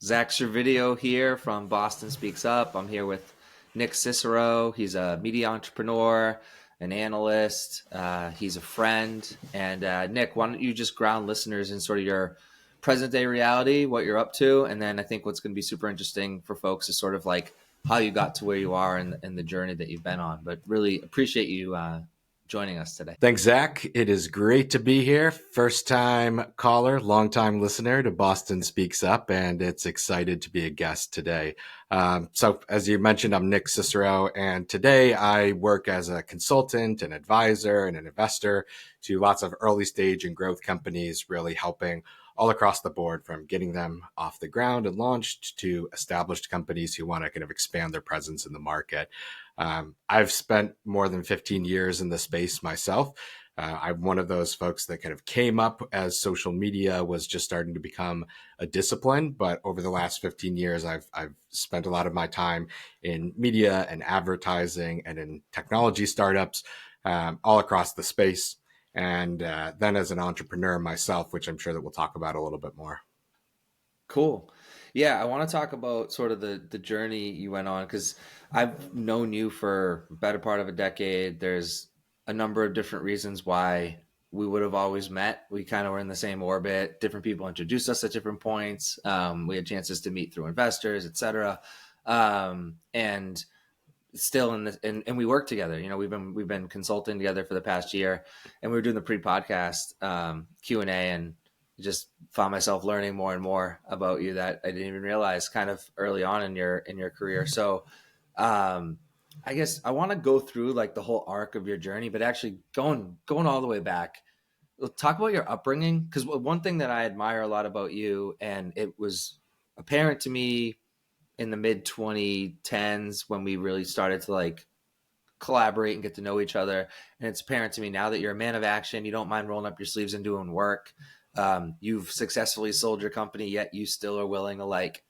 Zach Servideo here from Boston Speaks Up. I'm here with Nick Cicero. He's a media entrepreneur, an analyst. He's a friend. And Nick, why don't you just ground listeners in sort of your present day reality, what you're up to, and then I think what's going to be super interesting for folks is sort of like how you got to where you are and the journey that you've been on. But really appreciate you joining us today. Thanks, Zach. It is great to be here. First time caller, long time listener to Boston Speaks Up, and it's excited to be a guest today. So as you mentioned, I'm Nick Cicero, and today I work as a consultant, an advisor, and an investor to lots of early stage and growth companies, really helping all across the board from getting them off the ground and launched to established companies who want to kind of expand their presence in the market. I've spent more than 15 years in the space myself. I'm one of those folks that kind of came up as social media was just starting to become a discipline. But over the last 15 years, I've spent a lot of my time in media and advertising and in technology startups all across the space. And then as an entrepreneur myself, which I'm sure that we'll talk about a little bit more. Cool. Yeah, I want to talk about sort of the journey you went on because I've known you for a better part of a decade. There's a number of different reasons why we would have always met. We kind of were in the same orbit. Different people introduced us at different points. We had chances to meet through investors, et cetera. And still and we work together. You know, we've been consulting together for the past year, and we were doing the pre-podcast Q&A, and just found myself learning more and more about you that I didn't even realize kind of early on in your career. So I guess I want to go through like the whole arc of your journey, but actually going all the way back. Talk about your upbringing, because one thing that I admire a lot about you, and it was apparent to me in the mid 2010s when we really started to like collaborate and get to know each other. And it's apparent to me now that you're a man of action. You don't mind rolling up your sleeves and doing work. You've successfully sold your company, yet you still are willing to like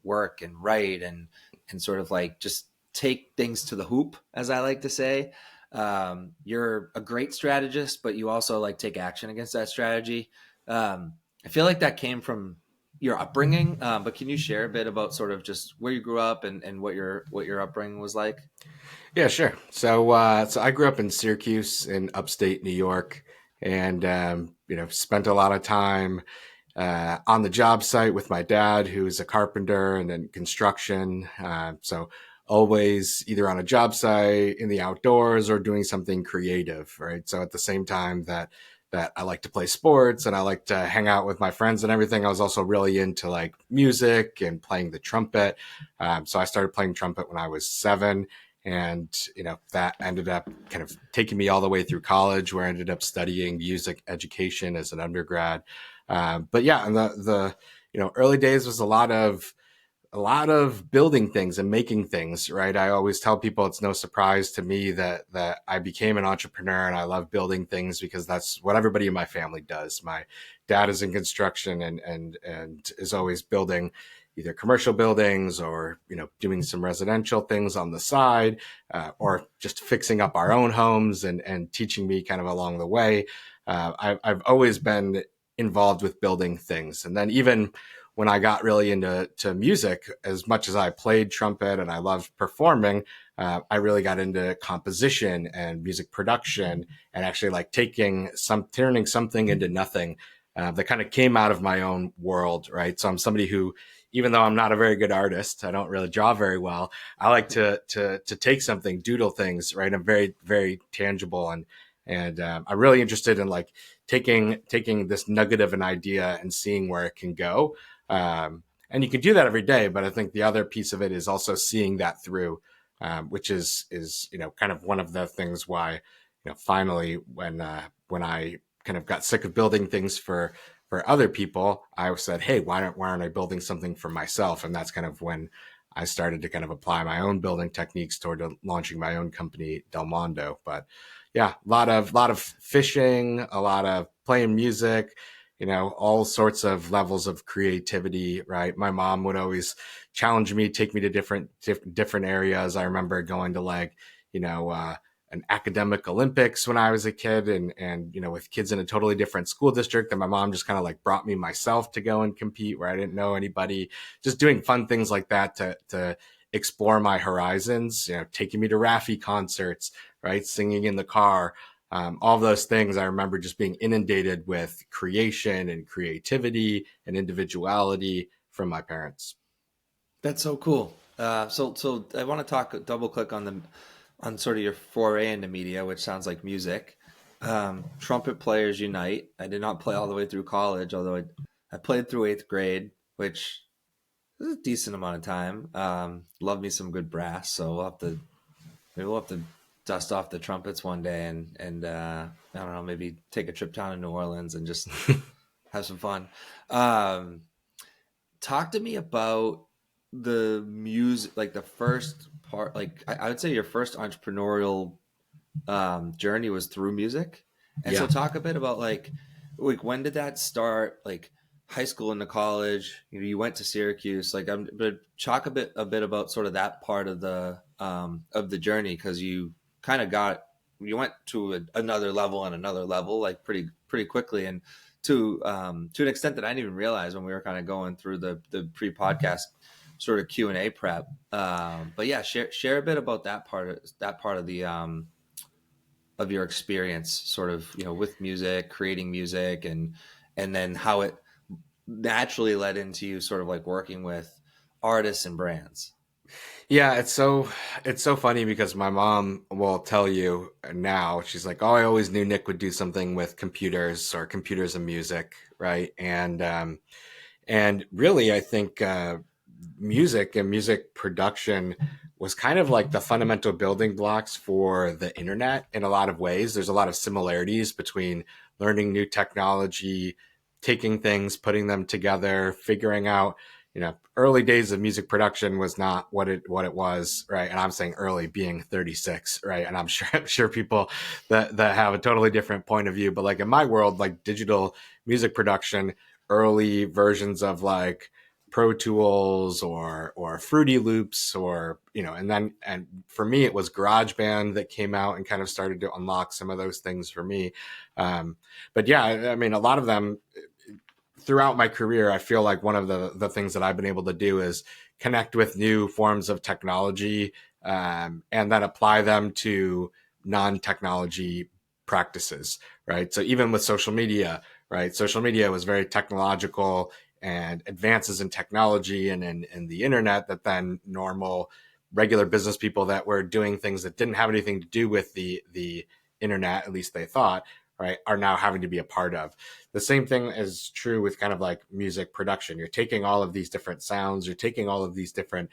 work and write and sort of like just take things to the hoop, as I like to say. You're a great strategist, but you also like take action against that strategy. I feel like that came from your upbringing, but can you share a bit about sort of just where you grew up and what your upbringing was like? Yeah, sure. So I grew up in Syracuse in upstate New York, and spent a lot of time on the job site with my dad, who's a carpenter and in construction. So always either on a job site, in the outdoors, or doing something creative, right? So at the same time that I like to play sports and I like to hang out with my friends and everything, I was also really into like music and playing the trumpet. So I started playing trumpet when I was 7. And, that ended up kind of taking me all the way through college, where I ended up studying music education as an undergrad. But yeah, and the early days was a lot of building things and making things, right? I always tell people it's no surprise to me that I became an entrepreneur, and I love building things because that's what everybody in my family does. My dad is in construction and is always building either commercial buildings or, doing some residential things on the side, or just fixing up our own homes and teaching me kind of along the way. I've always been involved with building things. And then even when I got really into music, as much as I played trumpet and I loved performing, I really got into composition and music production, and actually like turning something into nothing that kind of came out of my own world, right? So I'm somebody who, even though I'm not a very good artist, I don't really draw very well, I like to take something, doodle things, right? I'm very, very tangible, and I'm really interested in like taking this nugget of an idea and seeing where it can go. And you can do that every day, but I think the other piece of it is also seeing that through, which is kind of one of the things why finally when I kind of got sick of building things for other people, I said, hey, why aren't I building something for myself? And that's kind of when I started to kind of apply my own building techniques toward launching my own company, Delmondo. But yeah, a lot of fishing, a lot of playing music, all sorts of levels of creativity, right? My mom would always challenge me, take me to different areas. I remember going to like, an academic Olympics when I was a kid, and with kids in a totally different school district, and my mom just kind of like brought me myself to go and compete where I didn't know anybody, just doing fun things like that to explore my horizons, taking me to Raffi concerts, right? Singing in the car. All those things I remember just being inundated with creation and creativity and individuality from my parents. That's so cool. So I want to double click on sort of your foray into media, which sounds like music. Trumpet Players Unite. I did not play all the way through college, although I played through eighth grade, which is a decent amount of time. Love me some good brass, so maybe we'll have to dust off the trumpets one day and I don't know, maybe take a trip down to New Orleans and just have some fun. Um, Talk to me about the music, like the first part. Like I would say your first entrepreneurial journey was through music, and so Yeah. talk a bit about like when did that start? Like high school into college, you went to Syracuse. Like but talk a bit about sort of that part of the journey, because you kind of you went to another level and another level like pretty quickly, and to an extent that I didn't even realize when we were kind of going through the pre-podcast sort of Q&A prep. But yeah, share a bit about that part of your experience, sort of, with music, creating music, and then how it naturally led into you sort of like working with artists and brands. Yeah, it's so funny because my mom will tell you now, she's like, "Oh, I always knew Nick would do something with computers or computers and music, right?" And really, I think music and music production was kind of like the fundamental building blocks for the internet in a lot of ways. There's a lot of similarities between learning new technology, taking things, putting them together, figuring out, early days of music production was not what it was, right? And I'm saying early being 36, right? And I'm sure people that have a totally different point of view, but like in my world, like digital music production, early versions of like Pro Tools or Fruity Loops, or and for me it was GarageBand that came out and kind of started to unlock some of those things for me. But yeah, I mean, a lot of them throughout my career, I feel like one of the things that I've been able to do is connect with new forms of technology, and then apply them to non-technology practices, right? So even with social media, right? Social media was very technological, and advances in technology and in the internet that then normal, regular business people that were doing things that didn't have anything to do with the internet, at least they thought, right, are now having to be a part of. The same thing is true with kind of like music production. You're taking all of these different sounds, you're taking all of these different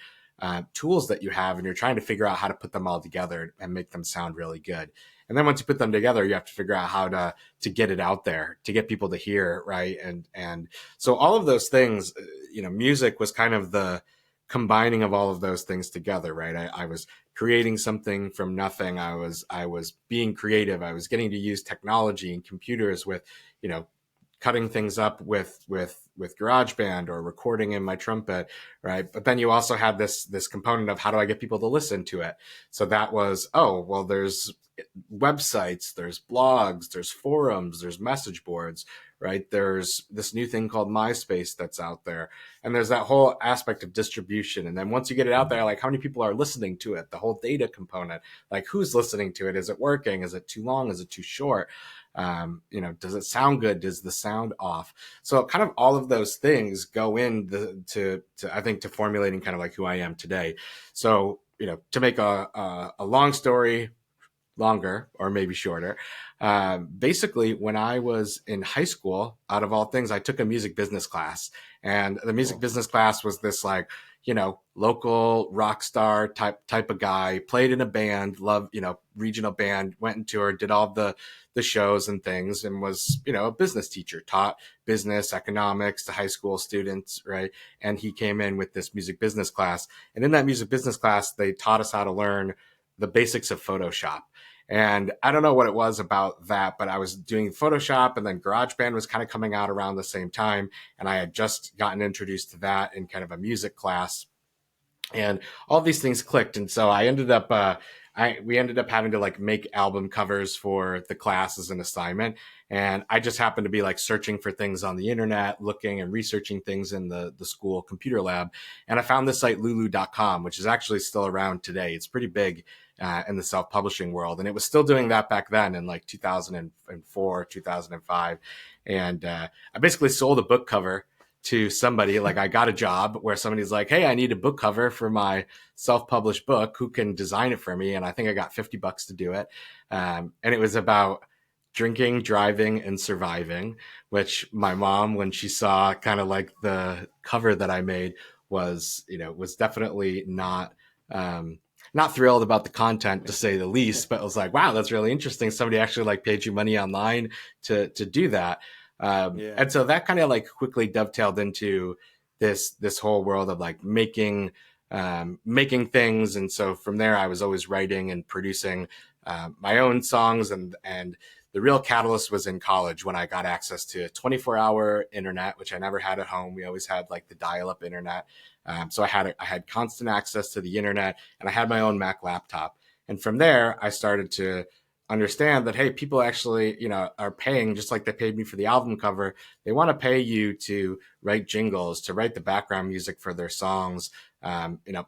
tools that you have, and you're trying to figure out how to put them all together and make them sound really good. And then once you put them together, you have to figure out how to get it out there, to get people to hear, right? And so all of those things, music was kind of the combining of all of those things together, right? I was creating something from nothing. I was being creative. I was getting to use technology and computers with, cutting things up with GarageBand or recording in my trumpet, right? But then you also had this component of how do I get people to listen to it? So that was, oh, well, there's websites, there's blogs, there's forums, there's message boards, right? There's this new thing called MySpace that's out there. And there's that whole aspect of distribution. And then once you get it out there, like how many people are listening to it, the whole data component, like who's listening to it? Is it working? Is it too long? Is it too short? Does it sound good? Does the sound off? So kind of all of those things go in to I think to formulating kind of like who I am today. So, to make a long story longer or maybe shorter. Basically, when I was in high school, out of all things, I took a music business class. And the music business class was this like, local rock star type of guy, played in a band, loved, regional band, went and toured, did all the shows and things, and was, a business teacher, taught business, economics to high school students, right? And he came in with this music business class. And in that music business class, they taught us how to learn the basics of Photoshop. And I don't know what it was about that, but I was doing Photoshop, and then GarageBand was kind of coming out around the same time. And I had just gotten introduced to that in kind of a music class. And all these things clicked. And so I ended up, we ended up having to like make album covers for the class as an assignment. And I just happened to be like searching for things on the internet, looking and researching things in the school computer lab. And I found this site lulu.com, which is actually still around today. It's pretty big in the self-publishing world. And it was still doing that back then in like 2004, 2005. And I basically sold a book cover to somebody. Like I got a job where somebody's like, hey, I need a book cover for my self-published book. Who can design it for me? And I think I got $50 to do it. And it was about drinking, driving, and surviving, which my mom, when she saw kind of like the cover that I made, was, was definitely not thrilled about the content, to say the least, but it was like, wow, that's really interesting. Somebody actually like paid you money online to do that. And so that kind of like quickly dovetailed into this whole world of like making things. And so from there, I was always writing and producing my own songs. And the real catalyst was in college when I got access to 24-hour internet, which I never had at home. We always had like the dial-up internet. So I had constant access to the internet, and I had my own Mac laptop. And from there, I started to understand that, hey, people actually, are paying, just like they paid me for the album cover. They want to pay you to write jingles, to write the background music for their songs,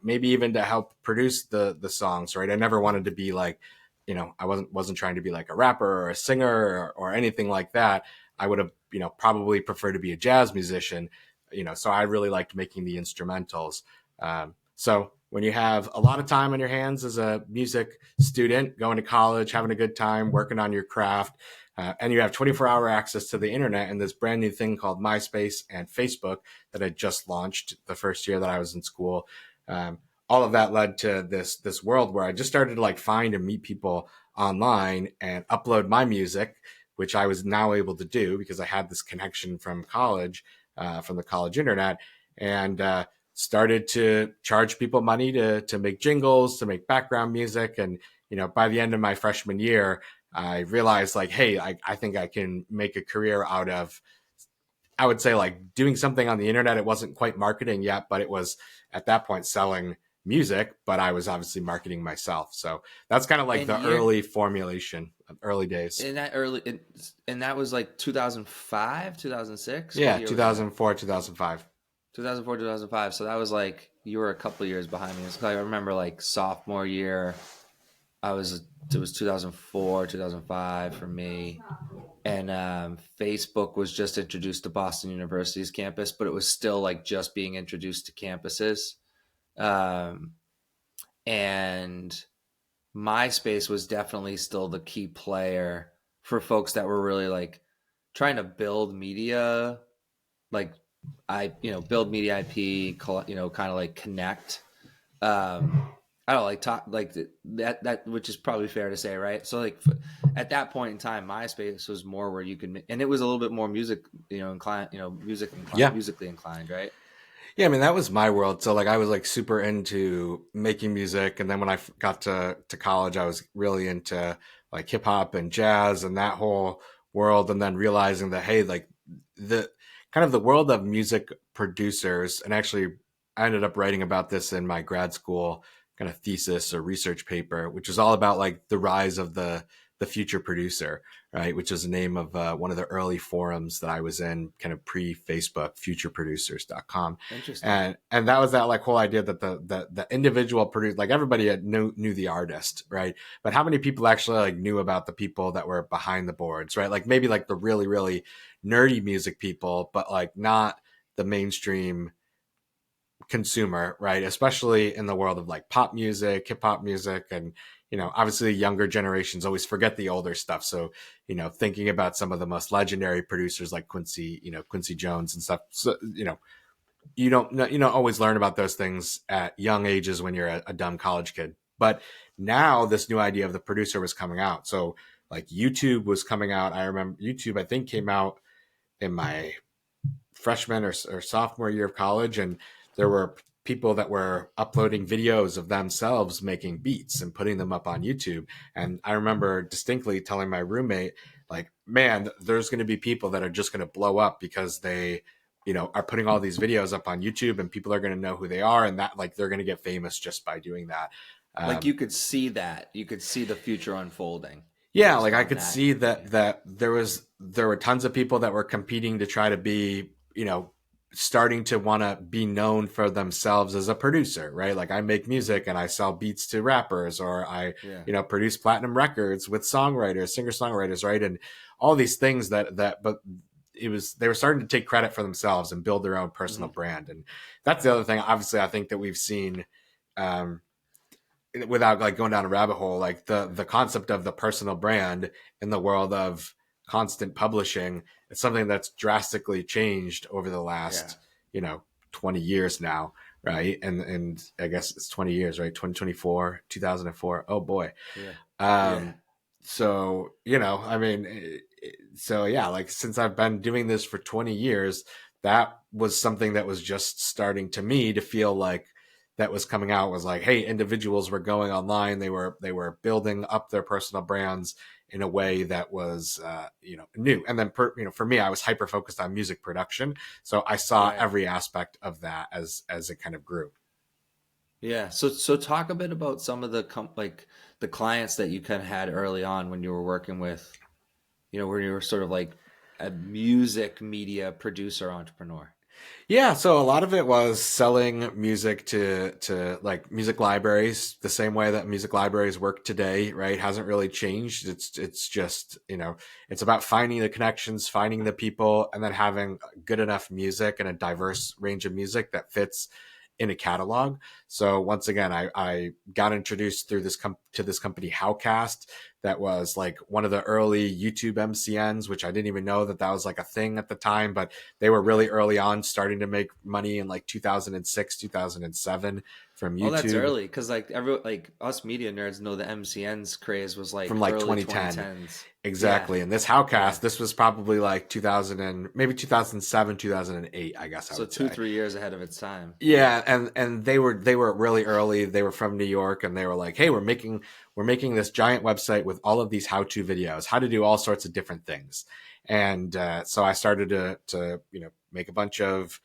maybe even to help produce the songs, right? I never wanted to be like, I wasn't trying to be like a rapper or a singer or anything like that. I would have, probably preferred to be a jazz musician, so I really liked making the instrumentals. So when you have a lot of time on your hands as a music student, going to college, having a good time, working on your craft, and you have 24-hour access to the internet and this brand new thing called MySpace and Facebook that I just launched the first year that I was in school, all of that led to this world where I just started to like find and meet people online and upload my music, which I was now able to do because I had this connection from college, from the college internet, and started to charge people money to make jingles, to make background music. And, by the end of my freshman year, I realized like, hey, I think I can make a career out of, I would say, like doing something on the internet. It wasn't quite marketing yet, but it was at that point selling music, but I was obviously marketing myself. So that's kind of like the early formulation, early days. And that was like 2005, 2006? Yeah, 2004, 2005. 2004, 2005. So that was like, you were a couple of years behind me. I remember like sophomore year, it was 2004, 2005 for me. And Facebook was just introduced to Boston University's campus, but it was still like just being introduced to campuses. And MySpace was definitely still the key player for folks that were really like trying to build media, like build media IP, kind of like connect. I don't like talk like that, which is probably fair to say, right? So like at that point in time, MySpace was more where you can, and it was a little bit more music, inclined, musically inclined, right? Yeah, I mean, that was my world. So like I was like super into making music, and then when I got to college, I was really into like hip hop and jazz and that whole world, and then realizing that, hey, like the kind of the world of music producers, and actually I ended up writing about this in my grad school kind of thesis or research paper, which is all about like the rise of the future producer, right? Which is the name of one of the early forums that I was in, kind of pre-Facebook, futureproducers.com. Interesting. And that was that like whole idea that the individual producer, like everybody knew the artist, right? But how many people actually like knew about the people that were behind the boards, right? Like maybe like the really, really nerdy music people, but like not the mainstream consumer, right? Especially in the world of like pop music, hip hop music, and obviously younger generations always forget the older stuff. So thinking about some of the most legendary producers like Quincy Jones and stuff. So you don't always learn about those things at young ages when you're a dumb college kid. But now this new idea of the producer was coming out. So like YouTube was coming out. I remember YouTube, I think, came out in my freshman or sophomore year of college, and there were people that were uploading videos of themselves making beats and putting them up on YouTube. And I remember distinctly telling my roommate, like, man, there's going to be people that are just going to blow up because they, are putting all these videos up on YouTube, and people are going to know who they are, and that like they're going to get famous just by doing that. Like you could see that. You could see the future unfolding Yeah, based like I on could that. see Yeah. that there were tons of people that were competing to try to be, starting to want to be known for themselves as a producer, right? Like I make Hmm. music and I sell beats to rappers, or I, Yeah. produce platinum records with songwriters, singer-songwriters, right? And all these things but they were starting to take credit for themselves and build their own personal Hmm. brand. And that's the other thing, obviously, I think that we've seen, um, without like going down a rabbit hole, like the concept of the personal brand in the world of constant publishing, it's something that's drastically changed over the Yeah. last, you know 20 years now, right? And I guess it's 20 years, right? 2024, 2004. Oh boy. Yeah. Yeah. um so, I mean, so yeah, like since I've been doing this for 20 years, that was something that was just starting to me to feel like that was coming out, was like, hey, individuals were going online, they were building up their personal brands in a way that was, new. And then for me, I was hyper focused on music production, so I saw Right. every aspect of that as it kind of grew. Yeah. So talk a bit about some of the like the clients that you kind of had early on when you were working with, where you were sort of like a music media producer entrepreneur. Yeah, so a lot of it was selling music to like music libraries, the same way that music libraries work today, right? Hasn't really changed. It's just, it's about finding the connections, finding the people, and then having good enough music and a diverse range of music that fits in a catalog. So once again, I got introduced through to this company Howcast, that was like one of the early YouTube MCNs, which I didn't even know that was like a thing at the time, but they were really Right. early on starting to make money in like 2006, 2007 from Oh, that's YouTube, early because like us media nerds know the MCN's craze was from like like early 2010. 2010s. Yeah. Exactly. And this Yeah. Howcast, this was probably like 2000 and maybe 2007, 2008, I guess I So would two, say. 3 years ahead of its time. Yeah. Yeah, and they were really early. They were from New York, and they were like, "Hey, we're making this giant website with all of these how-to videos, how to do all sorts of different things." And so I started to make a bunch of,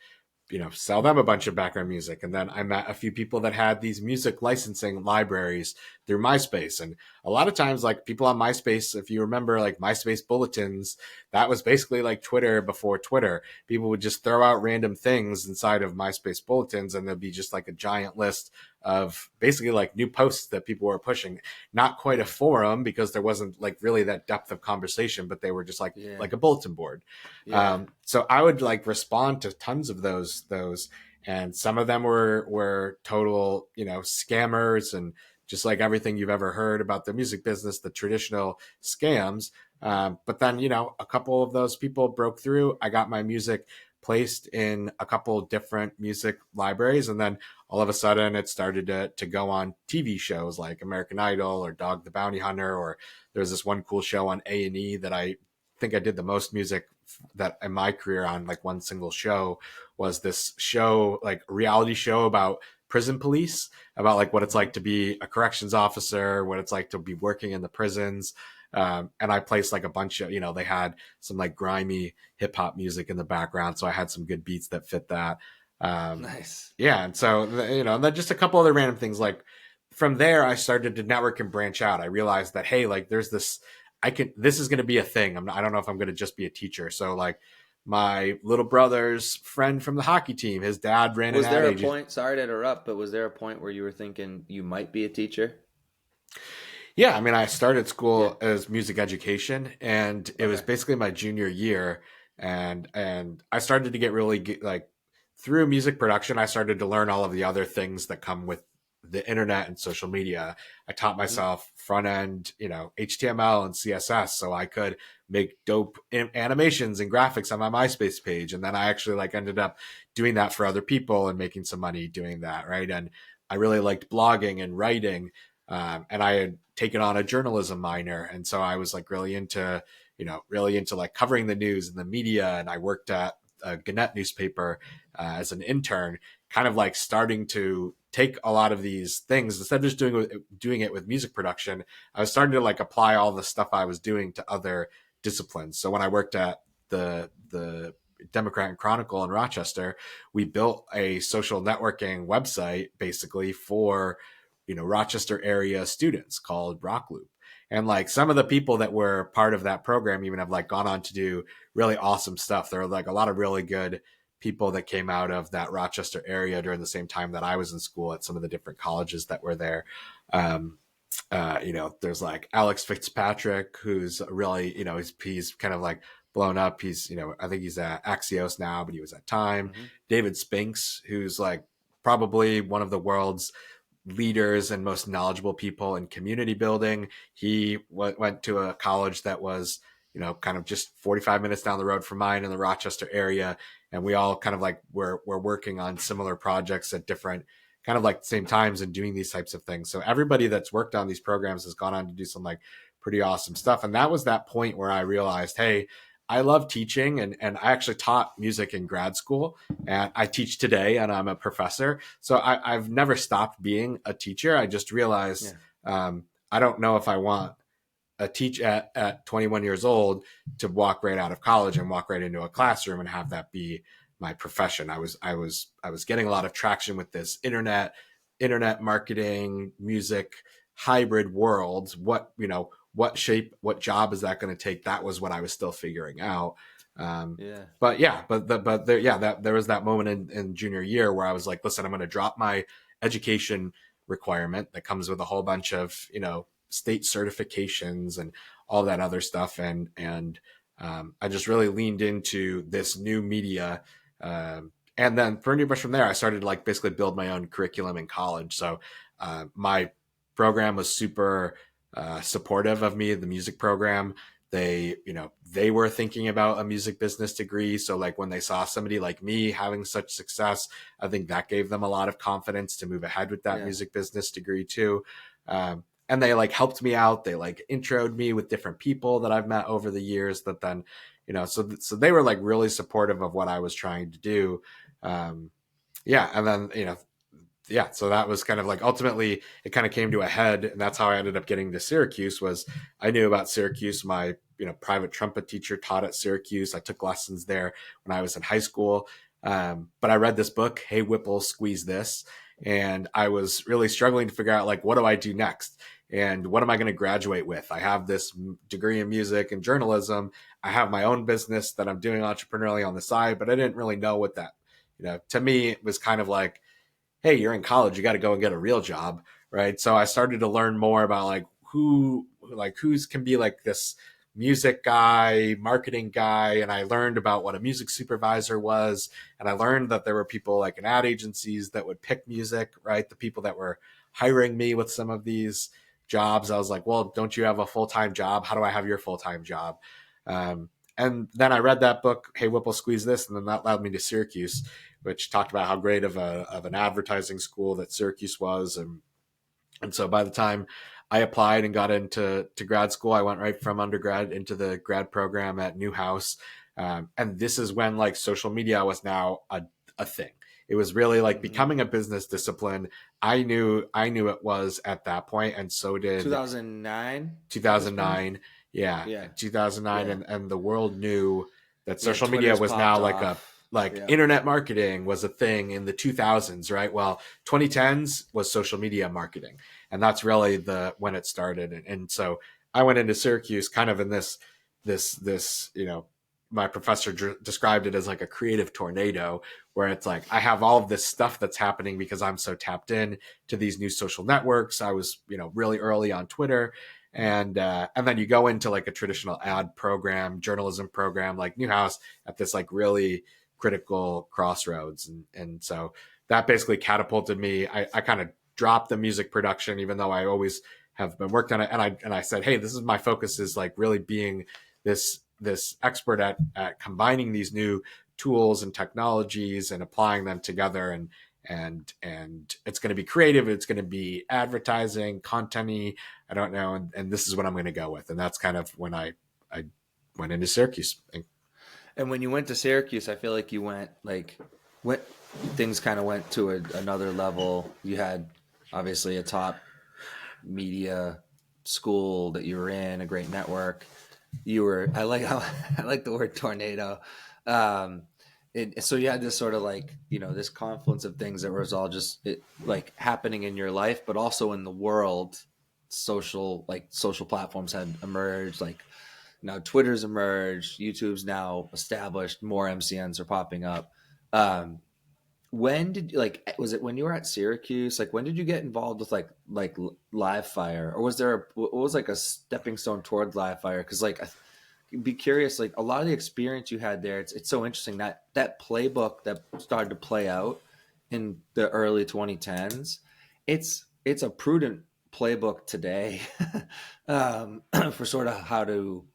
sell them a bunch of background music. And then I met a few people that had these music licensing libraries through MySpace. And a lot of times, like people on MySpace, if you remember, like MySpace bulletins, that was basically like Twitter before Twitter. People would just throw out random things inside of MySpace bulletins, and there'd be just like a giant list of basically like new posts that people were pushing. Not quite a Yeah. forum, because there wasn't like really that depth of conversation, but they were just Yeah. like a bulletin board. Yeah. So I would like respond to tons of those, and some of them were total, scammers, and just like everything you've ever heard about the music business, the traditional scams. But then, a couple of those people broke through. I got my music placed in a couple different music libraries, and then all of a sudden it started to go on TV shows like American Idol or Dog the Bounty Hunter, or there's this one cool show on A&E that I think I did the most music that in my career on like one single show, was this show, like reality show about prison police, about like what it's Hmm. like to be a corrections officer, what it's like to be working in the prisons. And I placed like a bunch of, they had some like grimy hip hop music in the background. So I had some good beats that fit that. Um, Nice. yeah. And so, and then just a couple other random things. Like from there, I started to network and branch out. I realized that, hey, like there's this, this is going to be a thing. I don't know if I'm going to just be a teacher. So like my little brother's friend from the hockey team, his dad ran an Was ad there a agency. point, sorry to interrupt, but was there a point where you were thinking you might be a teacher? Yeah, I mean, I started Yeah. school as music education, and it was Okay. basically my junior year, and I started to get really like through music production. I started to learn all of the other things that come with the internet and social media. I taught Hmm. myself front end, HTML and CSS, so I could make dope animations and graphics on my MySpace page, and then I actually like ended up doing that for other people and making some money doing that, right? And I really liked blogging and writing, and I had taken on a journalism minor, and so I was like really into like covering the news and the media. And I worked at a Gannett newspaper as an intern, kind of like starting to take a lot of these things, instead of just doing it with music production. I was starting to like apply all the stuff I was doing to other disciplines. So when I worked at the Democrat and Chronicle in Rochester, we built a social networking website basically for Rochester area students called Rock Loop. And like some of the people that were part of that program even have like gone on to do really awesome stuff. There are like a lot of really good people that came out of that Rochester area during the same time that I was in school at some of the different colleges that were there. Um, there's like Alex Fitzpatrick, who's really, he's kind of like blown up. He's, I think he's at Axios now, but he was at Time. Mm-hmm. David Spinks, who's like probably one of the world's leaders and most knowledgeable people in community building. He went to a college that was, kind of just 45 minutes down the road from mine in the Rochester area. And we all kind of like were working on similar projects at different kind of like same times and doing these types of things. So everybody that's worked on these programs has gone on to do some like pretty awesome stuff. And that was that point where I realized, hey, I love teaching, and I actually taught music in grad school, and I teach today, and I'm a professor. So I've never stopped being a teacher. I just realized I don't know if I want a teach at 21 years old to walk right out of college and walk right into a classroom and have that be my profession. I was getting a lot of traction with this internet marketing, music hybrid worlds. What shape, what job is that going to take? That was what I was still figuring out. But there was that moment in junior year where I was like, listen, I'm going to drop my education requirement that comes with a whole bunch of, state certifications and all that other stuff. And I just really leaned into this new media. And then pretty much from there, I started to like basically build my own curriculum in college. So my program was super supportive of me, the music program. They were thinking about a music business degree. So like when they saw somebody like me having such success, I think that gave them a lot of confidence to move ahead with that music business degree too. And they like helped me out. They like introed me with different people that I've met over the years that then, so they were like really supportive of what I was trying to do. And then, so that was kind of like ultimately it kind of came to a head, and that's how I ended up getting to Syracuse. Was I knew about Syracuse. My private trumpet teacher taught at Syracuse. I took lessons there when I was in high school. But I read this book, Hey Whipple, Squeeze This, and I was really struggling to figure out like, what do I do next? And what am I going to graduate with? I have this degree in music and journalism. I have my own business that I'm doing entrepreneurially on the side, but I didn't really know what that, to me, it was kind of like, hey, you're in college, you got to go and get a real job, right? So I started to learn more about like who's can be like this music guy, marketing guy, and I learned about what a music supervisor was, and I learned that there were people like in ad agencies that would pick music, right? The people that were hiring me with some of these jobs. I was like, well, don't you have a full-time job? How do I have your full-time job? And then I read that book, Hey Whipple, Squeeze This, and then that led me to Syracuse, which talked about how great of an advertising school that Syracuse was. And so by the time I applied and got into grad school, I went right from undergrad into the grad program at Newhouse. And this is when like social media was now a thing. It was really like becoming a business discipline. I knew it was at that point, and so did 2009. 2009. Yeah. 2009. Yeah. And the world knew that social media Twitter's was popped now like off. internet marketing was a thing in the 2000s, right? Well, 2010s was social media marketing, and that's really when it started. And so I went into Syracuse kind of in this my professor described it as like a creative tornado, where it's like I have all of this stuff that's happening because I'm so tapped in to these new social networks. I was really early on Twitter. And then you go into like a traditional ad program, journalism program like Newhouse at this like really critical crossroads. And so that basically catapulted me. I kind of dropped the music production, even though I always have been worked on it. And I said, hey, this is my focus, is like really being this expert at combining these new tools and technologies and applying them together. And it's going to be creative. It's going to be advertising, content-y. I don't know. And this is what I'm going to go with. And that's kind of when I went into Syracuse. And when you went to Syracuse, I feel like you things kind of went to another level. You had obviously a top media school that you were in, a great network. I like the word tornado. so you had this sort of like, this confluence of things that was all just like happening in your life, but also in the world. Social platforms had emerged, like now Twitter's emerged, YouTube's now established, more MCNs are popping up. Um, when did like was it when you were at Syracuse? Like when did you get involved with like live fire, or was there what was like a stepping stone toward live fire? Because like I'd be curious, like a lot of the experience you had there, it's so interesting that that playbook that started to play out in the early 2010s. It's a prudent playbook today for sort of how to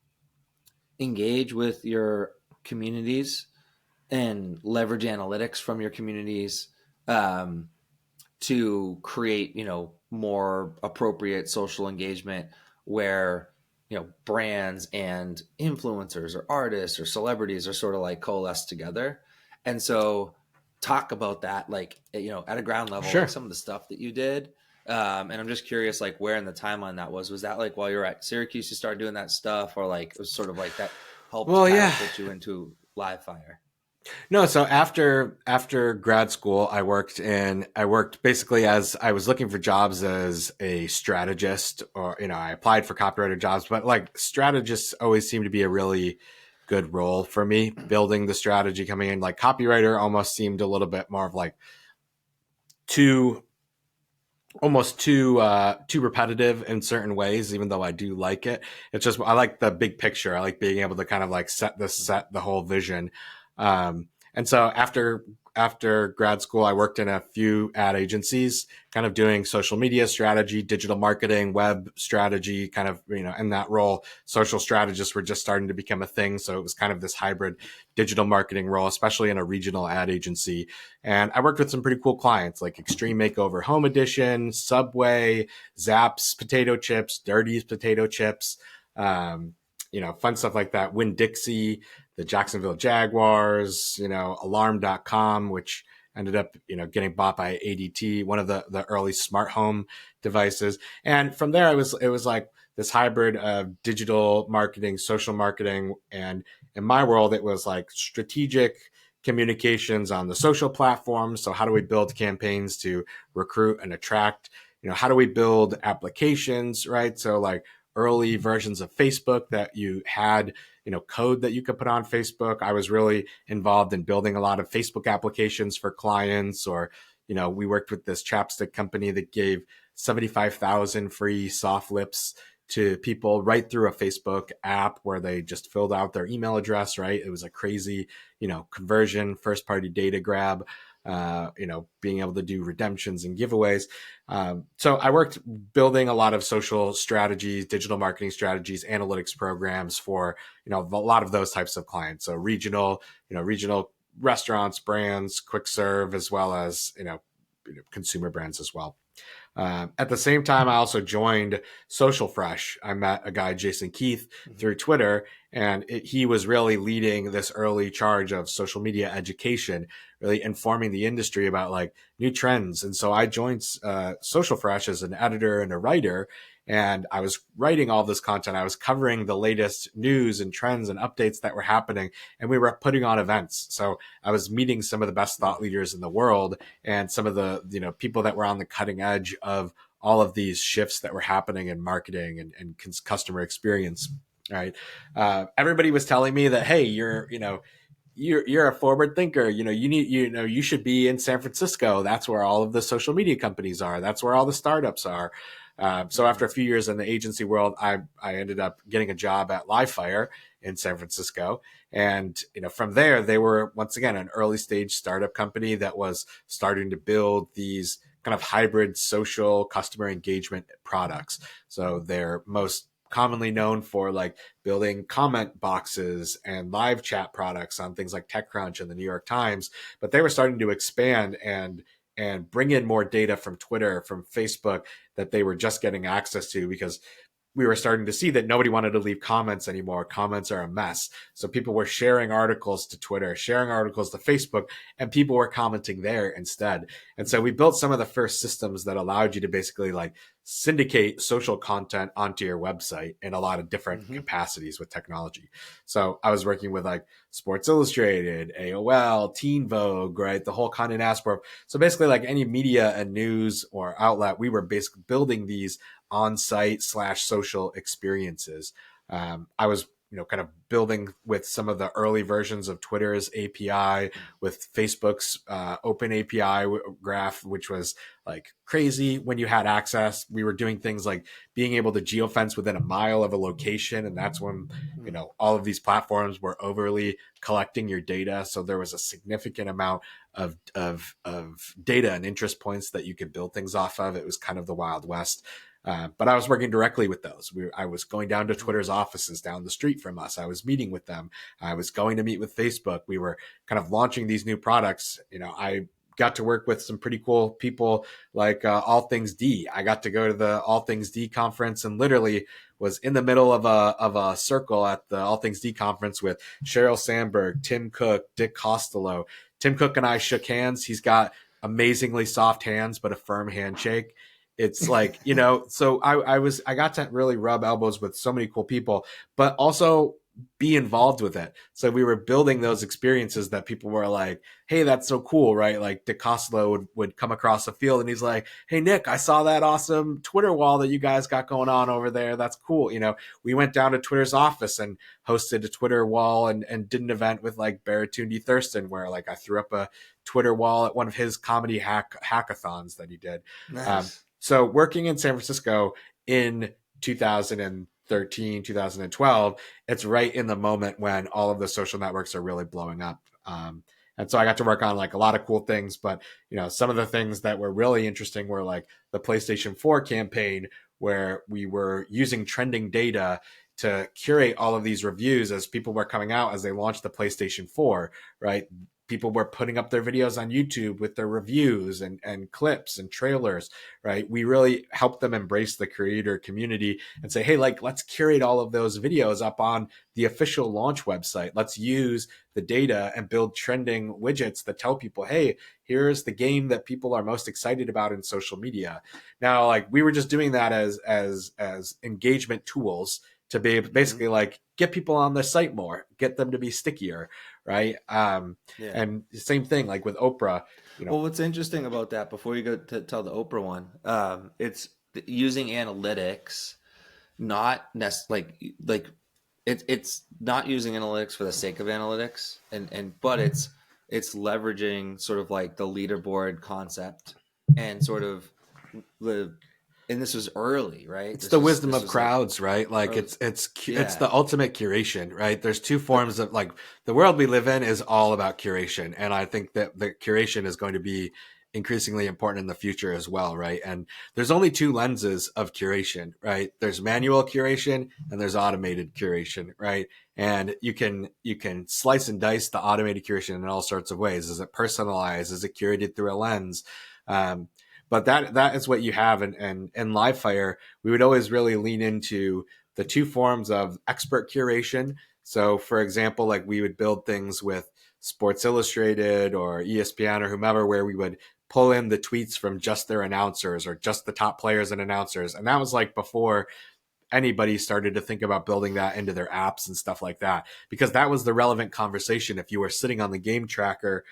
engage with your communities and leverage analytics from your communities um, to create, more appropriate social engagement where, brands and influencers or artists or celebrities are sort of like coalesced together. And so talk about that, like, at a ground level, like Sure. some of the stuff that you did. And I'm just curious, like where in the timeline that was that like while you were at Syracuse, you started doing that stuff, or like, it was sort of like that helped Well, yeah. catapult you into live fire? No, so after grad school, I worked basically as I was looking for jobs as a strategist, or I applied for copywriter jobs, but like strategists always seem to be a really good role for me, building the strategy coming in. Like copywriter almost seemed a little bit more of like too almost too repetitive in certain ways, even though I do like it. It's just I like the big picture. I like being able to kind of like set the whole vision. And so after grad school, I worked in a few ad agencies, kind of doing social media strategy, digital marketing, web strategy, kind of, in that role. Social strategists were just starting to become a thing. So it was kind of this hybrid digital marketing role, especially in a regional ad agency. And I worked with some pretty cool clients like Extreme Makeover Home Edition, Subway, Zapp's Potato Chips, Dirty's Potato Chips, fun stuff like that. Winn-Dixie, the Jacksonville Jaguars, alarm.com, which ended up, getting bought by ADT, one of the early smart home devices. And from there, it was like this hybrid of digital marketing, social marketing. And in my world, it was like strategic communications on the social platforms. So how do we build campaigns to recruit and attract? How do we build applications, right? So like early versions of Facebook that you had, code that you could put on Facebook. I was really involved in building a lot of Facebook applications for clients, or, we worked with this chapstick company that gave 75,000 free soft lips to people right through a Facebook app where they just filled out their email address, right? It was a crazy, conversion, first party data grab, being able to do redemptions and giveaways. So I worked building a lot of social strategies, digital marketing strategies, analytics programs for, a lot of those types of clients. So regional restaurants, brands, quick serve, as well as, consumer brands as well. At the same time, I also joined Social Fresh. I met a guy, Jason Keith, through Twitter, and he was really leading this early charge of social media education, really informing the industry about like new trends. And so I joined Social Fresh as an editor and a writer, and I was writing all this content. I was covering the latest news and trends and updates that were happening, and we were putting on events. So I was meeting some of the best thought leaders in the world and some of the people that were on the cutting edge of all of these shifts that were happening in marketing and customer experience. Right? Everybody was telling me that, hey, you're a forward thinker. You should be in San Francisco. That's where all of the social media companies are. That's where all the startups are. So after a few years in the agency world, I ended up getting a job at Livefire in San Francisco. And, from there, they were once again an early stage startup company that was starting to build these kind of hybrid social customer engagement products. So they're most commonly known for like building comment boxes and live chat products on things like TechCrunch and the New York Times, but they were starting to expand and bring in more data from Twitter, from Facebook, that they were just getting access to, because we were starting to see that nobody wanted to leave comments anymore. Comments are a mess. So people were sharing articles to Twitter, sharing articles to Facebook, and people were commenting there instead. And so we built some of the first systems that allowed you to basically like syndicate social content onto your website in a lot of different Mm-hmm. capacities with technology. So I was working with like Sports Illustrated, AOL, Teen Vogue, right? The whole Condé Nast. So basically like any media and news or outlet, we were basically building these on-site / social experiences. I was, kind of building with some of the early versions of Twitter's API, with Facebook's open API graph, which was like crazy when you had access. We were doing things like being able to geofence within a mile of a location, and that's when all of these platforms were overly collecting your data. So there was a significant amount of data and interest points that you could build things off of. It was kind of the Wild West. But I was working directly with those. I was going down to Twitter's offices down the street from us. I was meeting with them. I was going to meet with Facebook. We were kind of launching these new products. I got to work with some pretty cool people like All Things D. I got to go to the All Things D conference and literally was in the middle of a circle at the All Things D conference with Sheryl Sandberg, Tim Cook, Dick Costello. Tim Cook and I shook hands. He's got amazingly soft hands, but a firm handshake. It's like, so I got to really rub elbows with so many cool people, but also be involved with it. So we were building those experiences that people were like, hey, that's so cool, right? Like DeCostello would come across the field and he's like, hey, Nick, I saw that awesome Twitter wall that you guys got going on over there. That's cool. We went down to Twitter's office and hosted a Twitter wall and did an event with like Baratundi Thurston, where like I threw up a Twitter wall at one of his comedy hackathons that he did. Nice. So working in San Francisco in 2013, 2012, it's right in the moment when all of the social networks are really blowing up. And so I got to work on like a lot of cool things, but some of the things that were really interesting were like the PlayStation 4 campaign, where we were using trending data to curate all of these reviews as people were coming out as they launched the PlayStation 4, right? People were putting up their videos on YouTube with their reviews and clips and trailers, right? We really helped them embrace the creator community and say, hey, like, let's curate all of those videos up on the official launch website. Let's use the data and build trending widgets that tell people, hey, here's the game that people are most excited about in social media. Now, like, we were just doing that as engagement tools to be basically like get people on the site more, get them to be stickier, right? And same thing like with Oprah. Well, what's interesting about that, before you go to tell the Oprah one, it's using analytics, not like it's not using analytics for the sake of analytics, but it's leveraging sort of like the leaderboard concept and sort of and this was early, right? It's the wisdom of crowds, right? Like early. it's the ultimate curation, right? There's two forms of like the world we live in is all about curation. And I think that the curation is going to be increasingly important in the future as well, right? And there's only two lenses of curation, right? There's manual curation and there's automated curation, right? And you can slice and dice the automated curation in all sorts of ways. Is it personalized? Is it curated through a lens? But that is what you have. And in Livefire, we would always really lean into the two forms of expert curation. So for example, like we would build things with Sports Illustrated or ESPN or whomever, where we would pull in the tweets from just their announcers or just the top players and announcers. And that was like before anybody started to think about building that into their apps and stuff like that, because that was the relevant conversation. If you were sitting on the game tracker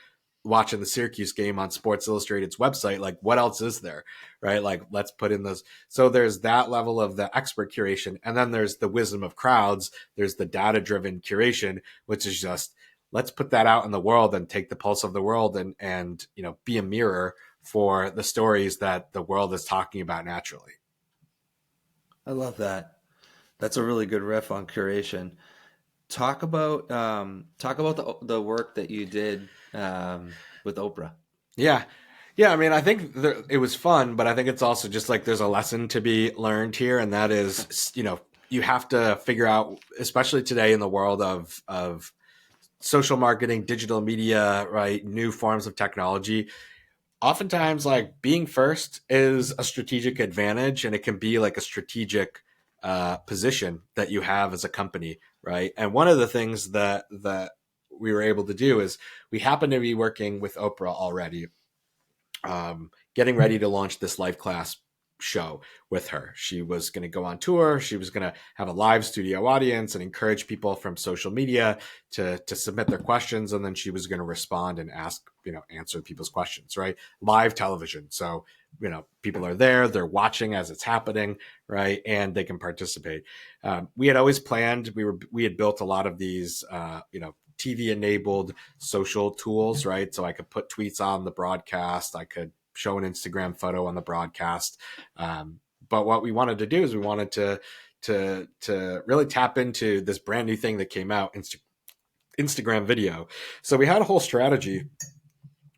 watching the Syracuse game on Sports Illustrated's website, like what else is there, right? Like let's put in those. So there's that level of the expert curation. And then there's the wisdom of crowds. There's the data-driven curation, which is just, let's put that out in the world and take the pulse of the world and be a mirror for the stories that the world is talking about naturally. I love that. That's a really good riff on curation. Talk about the work that you did with Oprah. Yeah. I mean, I think it was fun, but I think it's also just like there's a lesson to be learned here, and that is, you have to figure out, especially today in the world of social marketing, digital media, right, new forms of technology. Oftentimes, like being first is a strategic advantage, and it can be like a strategic position that you have as a company, right? And one of the things that we were able to do is we happened to be working with Oprah already, getting ready to launch this live class show with her. She was going to go on tour. She was going to have a live studio audience and encourage people from social media to submit their questions. And then she was going to respond and answer people's questions, right? Live television. So, people are there, they're watching as it's happening, right? And they can participate. We had always planned, we had built a lot of these, TV enabled social tools, right? So I could put tweets on the broadcast. I could show an Instagram photo on the broadcast. But what we wanted to do is we wanted to really tap into this brand new thing that came out, Instagram video. So we had a whole strategy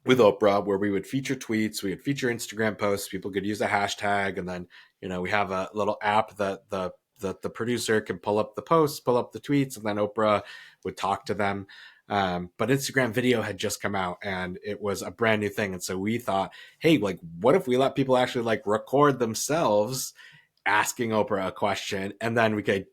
with Oprah where we would feature tweets, we would feature Instagram posts, people could use a hashtag, and then we have a little app that the producer can pull up the posts, pull up the tweets, and then Oprah would talk to them. But Instagram video had just come out and it was a brand new thing. And so we thought, hey, like, what if we let people actually like record themselves asking Oprah a question, and then we could,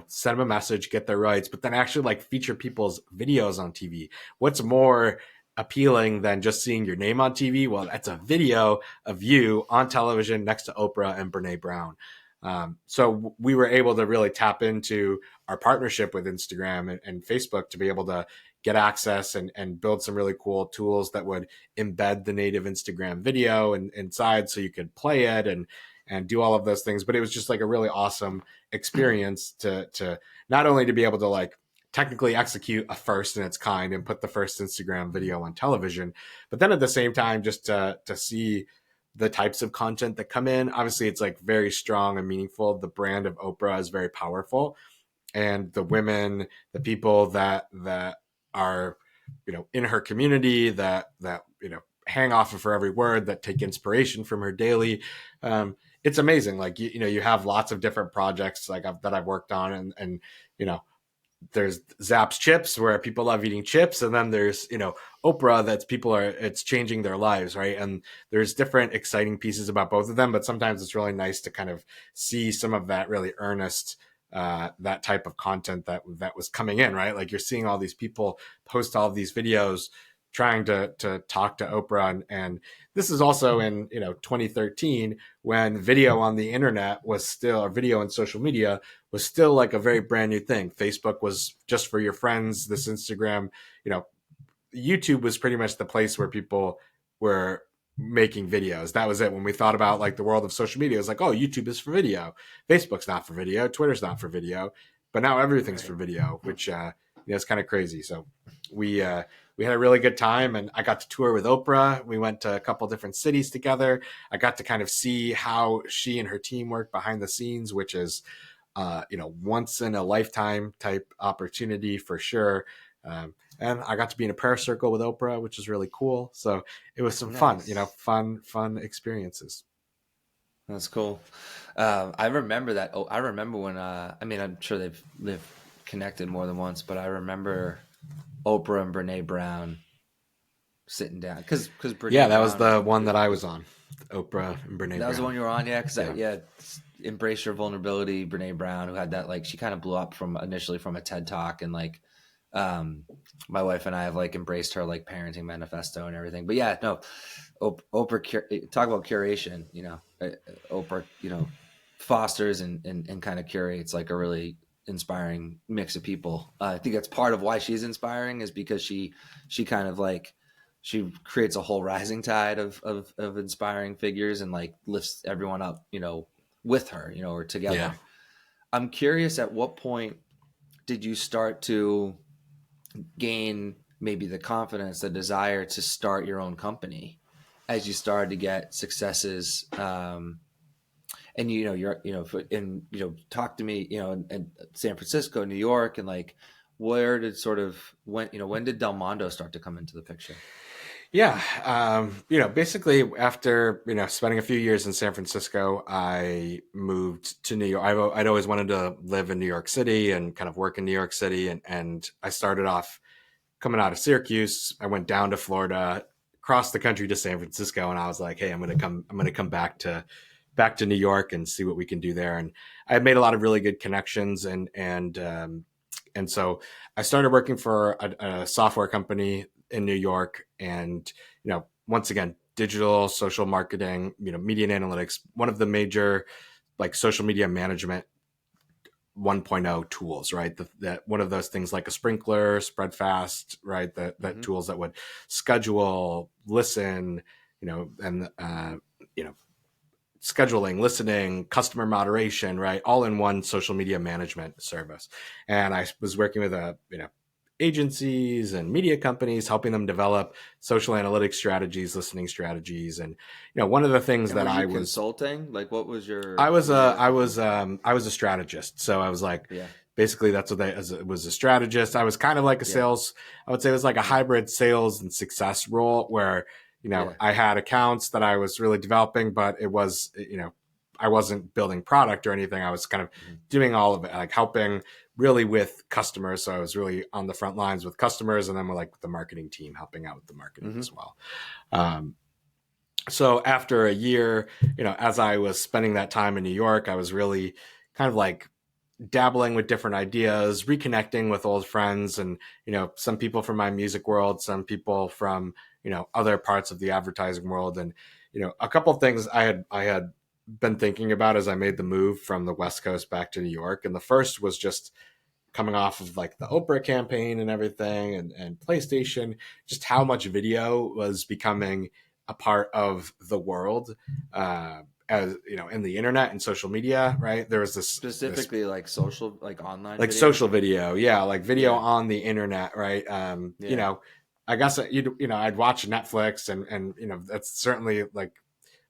send them a message, get their rights, but then actually like feature people's videos on TV. What's more appealing than just seeing your name on TV? Well, that's a video of you on television next to Oprah and Brene Brown. So we were able to really tap into our partnership with Instagram and Facebook to be able to get access and build some really cool tools that would embed the native Instagram video inside so you could play it and do all of those things. But it was just like a really awesome experience to not only to be able to like technically execute a first in its kind and put the first Instagram video on television, but then at the same time, just to see the types of content that come in. Obviously, it's like very strong and meaningful. The brand of Oprah is very powerful, and the women, the people that are, in her community, that hang off of her every word, that take inspiration from her daily. It's amazing. Like you have lots of different projects that I've worked on, and there's Zapp's chips where people love eating chips, and then there's Oprah it's changing their lives, right? And there's different exciting pieces about both of them, but sometimes it's really nice to kind of see some of that really earnest that type of content that was coming in, right? Like you're seeing all these people post all of these videos trying to talk to Oprah, and this is also in 2013 when video on the internet was still, or video and social media was still like a very brand new thing. Facebook was just for your friends. This Instagram, YouTube was pretty much the place where people were making videos. That was it. When we thought about like the world of social media, it was like, oh, YouTube is for video, Facebook's not for video, Twitter's not for video, but now everything's for video, which it's kind of crazy. So we had a really good time, and I got to tour with Oprah. We went to a couple different cities together. I got to kind of see how she and her team work behind the scenes, which is once in a lifetime type opportunity for sure. And I got to be in a prayer circle with Oprah, which is really cool. So it was some fun experiences. That's cool. I remember that. I remember when, I'm sure they've connected more than once, but I remember Oprah and Brene Brown sitting down because that was the one that I was on. Oprah and Brene Brown. That was the one you were on, yeah. Because Embrace Your Vulnerability. Brene Brown, who had that, like, she kind of blew up initially from a TED Talk, and like, my wife and I have like embraced her like parenting manifesto and everything. But yeah, no, Oprah, talk about curation. Oprah, fosters and kind of curates like a really inspiring mix of people. I think that's part of why she's inspiring, is because she kind of like, she creates a whole rising tide of inspiring figures and like lifts everyone up, with her, or together. Yeah. I'm curious, at what point did you start to gain maybe the confidence, the desire to start your own company as you started to get successes? And talk to me, in San Francisco, New York, and like, where did when did Delmondo start to come into the picture? Yeah. Basically after, spending a few years in San Francisco, I moved to New York. I'd always wanted to live in New York City and kind of work in New York City. And I started off coming out of Syracuse. I went down to Florida, across the country to San Francisco. And I was like, hey, I'm going to come back to back to New York and see what we can do there. And I had made a lot of really good connections, and so I started working for a software company in New York, and once again, digital, social marketing, media and analytics, one of the major like social media management 1.0 tools, right? That one of those things like a sprinkler, spread fast, right? That tools that would schedule, listen, and scheduling, listening, customer moderation, right? All in one social media management service. And I was working with agencies and media companies, helping them develop social analytics strategies, listening strategies. And one of the things And that were I you was consulting? Like, what was I your was your a work I in? was I was a strategist. So I was like, Yeah, basically that's what they as it was, a strategist. I was kind of like a yeah, sales. I would say it was like a yeah, hybrid sales and success role where yeah. I had accounts that I was really developing, but it was I wasn't building product or anything. I was kind of Mhm. doing all of it, like helping really with customers. So I was really on the front lines with customers, and then with like the marketing team, helping out with the marketing Mhm. as well. Um, so after a year, as I was spending that time in New York, I was really kind of like dabbling with different ideas, reconnecting with old friends, and some people from my music world, some people from other parts of the advertising world, and a couple of things I had been thinking about as I made the move from the West Coast back to New York. And the first was just coming off of like the Oprah campaign and everything, and PlayStation, just how much video was becoming a part of the world, as in the internet and social media, right? There was this Specifically, like social, like online like video. social video, yeah, like video Yeah, on the internet, right? yeah. I guess I'd watch Netflix, and that's certainly like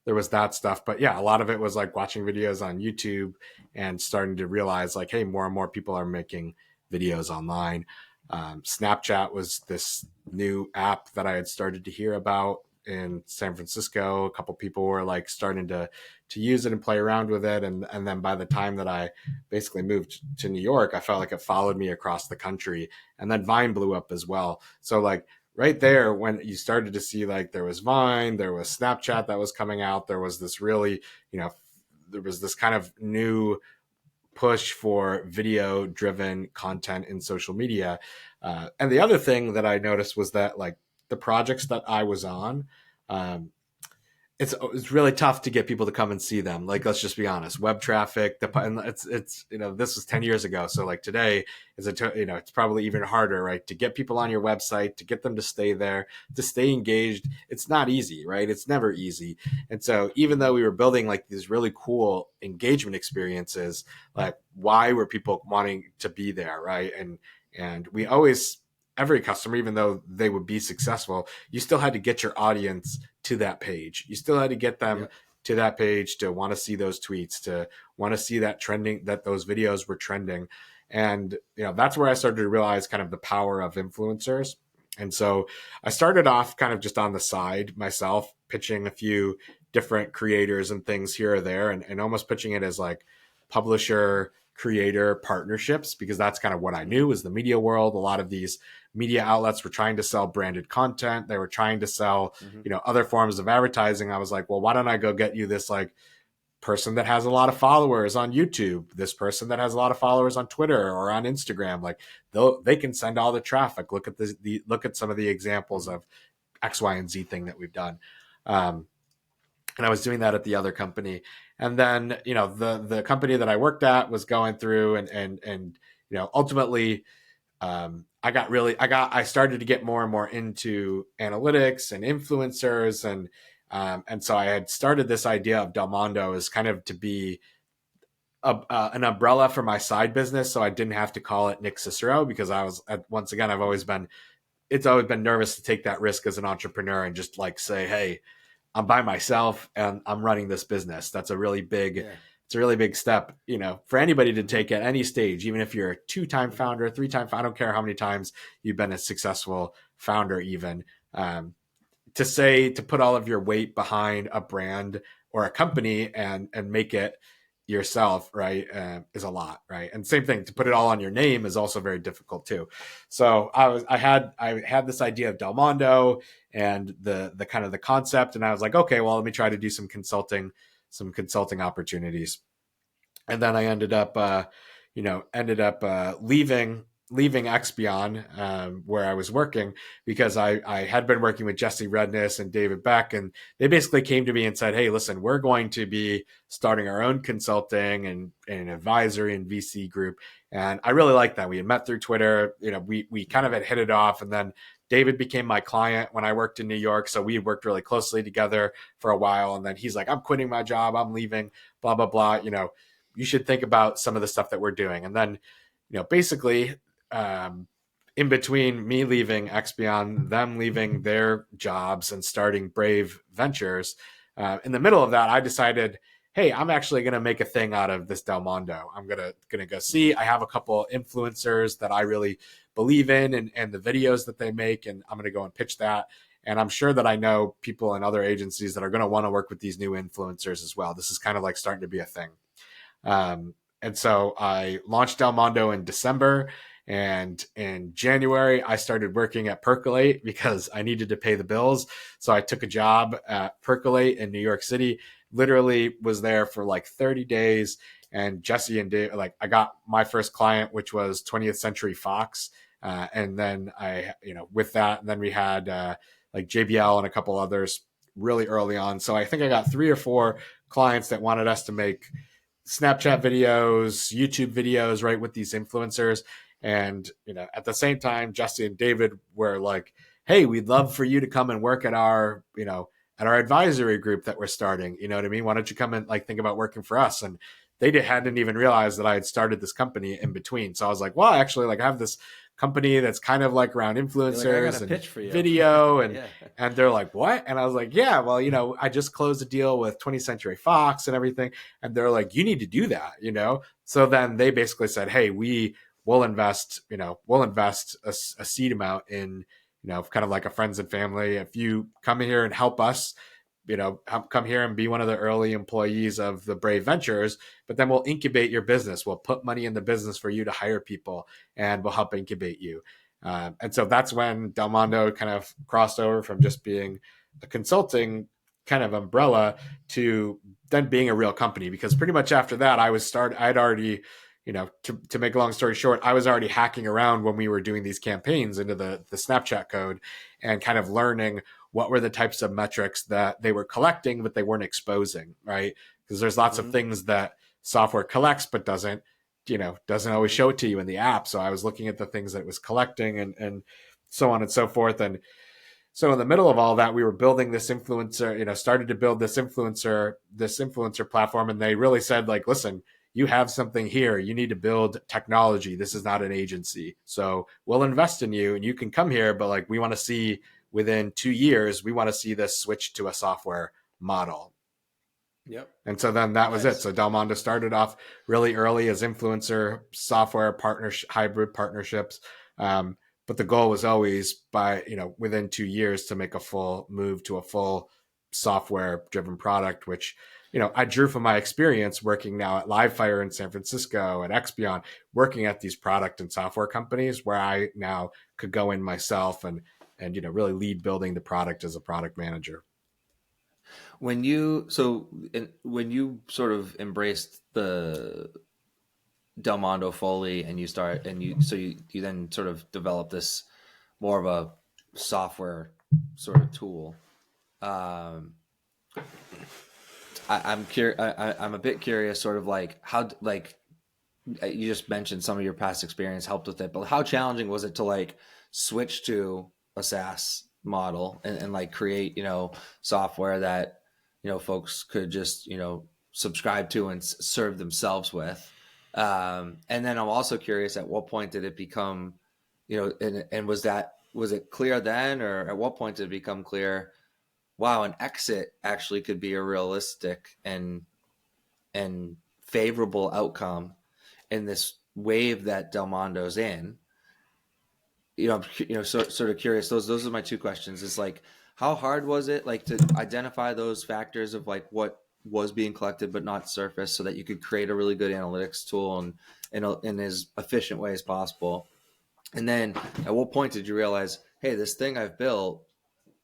there was that stuff, but yeah, a lot of it was like watching videos on YouTube and starting to realize like, hey, more and more people are making videos online. Snapchat was this new app that I had started to hear about in San Francisco. A couple people were like starting to use it and play around with it, and then by the time that I basically moved to New York, I felt like it followed me across the country. And then Vine blew up as well. So like right there, when you started to see like there was Vine, there was Snapchat that was coming out, there was this really, there was this kind of new push for video driven content in social media. And the other thing that I noticed was that like the projects that I was on, um, it's really tough to get people to come and see them. Like, let's just be honest, web traffic, and it's this was 10 years ago. So like today is it's probably even harder, right? To get people on your website, to get them to stay there, to stay engaged. It's not easy, right? It's never easy. And so even though we were building like these really cool engagement experiences, like why were people wanting to be there, right? And we always, every customer, even though they would be successful, you still had to get your audience to that page. You still had to get them Yep. to that page to want to see those tweets, to want to see that trending, that those videos were trending. And that's where I started to realize kind of the power of influencers. And so I started off kind of just on the side myself, pitching a few different creators and things here or there, and almost pitching it as like publisher creator partnerships, because that's kind of what I knew was the media world. A lot of these media outlets were trying to sell branded content. They were trying to sell, Hmm. other forms of advertising. I was like, well, why don't I go get you this like person that has a lot of followers on YouTube, this person that has a lot of followers on Twitter or on Instagram? Like they can send all the traffic. Look at look at some of the examples Hmm. of X, Y, and Z thing that we've done. And I was doing that at the other company. And then, the company that I worked at was going through, and ultimately, I started to get more and more into analytics and influencers, and so I had started this idea of Delmondo as kind of to be an umbrella for my side business, so I didn't have to call it Nick Cicero, because I was, once again, it's always been nervous to take that risk as an entrepreneur and just like say, hey, I'm by myself and I'm running this business. Yeah. It's a really big step, for anybody to Hmm. take at any stage, even if you're a two-time Hmm. founder, three-time, I don't care how many times you've been a successful founder, even, to put all of your weight behind a brand or a company and make it yourself, right, is a lot, right? And same thing, to put it Yeah. all on your name is also very difficult too. So I had this idea of Delmondo and the kind of the concept, and I was like, okay, well, let me try to do some consulting some consulting opportunities. And then I ended up, leaving Expion, where I was working, because I had been working with Jesse Redniss and David Beck, and they basically came to me and said, "Hey, listen, we're going to be starting our own consulting and advisory and VC group." And I really liked that. We had met through Twitter. We kind of had hit it off, and then David became my client when I worked in New York, so we worked really closely together for a while. And then he's like, "I'm quitting my job. I'm leaving. Blah blah blah. You should think about some of the stuff that we're doing." And then, basically, in between me leaving Expion, them leaving their jobs and starting Brave Ventures, in the middle of that, I decided, hey, I'm actually going to make a thing out of this Delmondo. I'm gonna go see. I have a couple influencers that I really believe in, and the videos that they make, and I'm going to go and pitch that. And I'm sure that I know people in other agencies that are going to want to work with these new influencers as well. This is kind of like starting to be a thing. And so I launched Delmondo in December, and in January I started working at Percolate because I needed to pay the bills. So I took a job at Percolate in New York City, literally was there for like 30 days. And Jesse and Dave, like, I got my first client, which was 20th Century Fox. And then with that, and then we had like JBL and a couple others really early on. So I think I got 3 or 4 clients that wanted us to make Snapchat videos, YouTube videos, right, with these influencers. And, at the same time, Jesse and David were like, "Hey, we'd love for you to come and work at our advisory group that we're starting. You know what I mean? Why don't you come and like think about working for us?" And they hadn't even realized that I had started this company in between. So I was like, well, actually, like, I have this company that's kind of like around influencers and video and yeah. And they're like, "What?" And I was like, "Yeah, well, I just closed a deal with 20th Century Fox and everything." And they're like, "You need to do that. So then they basically said, "Hey, we'll invest a seed amount in, kind of like a friends and family. If you come here and help us, come here and be one of the early employees of the Brave Ventures, but then we'll incubate your business. We'll put money in the business for you to hire people, and we'll help incubate you." And so that's when Delmondo kind of crossed over from just being a consulting kind of umbrella to then being a real company. Because pretty much after that, I'd already, to make a long story short, I was already hacking around when we were doing these campaigns into the Snapchat code and kind of learning what were the types of metrics that they were collecting, but they weren't exposing, right? Because there's lots of things that software collects, but doesn't always show it to you in the app. So I was looking at the things that it was collecting and so on and so forth. And so in the middle of all that, we were building this influencer, started to build this influencer platform. And they really said, like, "Listen, you have something here. You need to build technology. This is not an agency. So we'll invest in you and you can come here. But like, we want to see within 2 years, we want to see this switch to a software model." Yep. And so then that was it. So Delmondo started off really early as influencer software hybrid partnerships. But the goal was always within 2 years to make a full move to a full software driven product, which, I drew from my experience working now at Livefire in San Francisco and Expion, working at these product and software companies where I now could go in myself and really lead building the product as a product manager. When you sort of embraced the Delmondo fully and you then sort of develop this more of a software sort of tool. I'm a bit curious, sort of like how, like, you just mentioned some of your past experience helped with it, but how challenging was it to like switch to a SaaS model and like create, software that, folks could just, subscribe to and serve themselves with. And then I'm also curious, at what point did it become, and was it clear then, or at what point did it become clear, wow, an exit actually could be a realistic and favorable outcome in this wave that Delmondo's in? Sort of curious. Those are my 2 questions. Is like, how hard was it, like, to identify those factors of like what was being collected but not surfaced, so that you could create a really good analytics tool and in as efficient way as possible? And then at what point did you realize, hey, this thing I've built,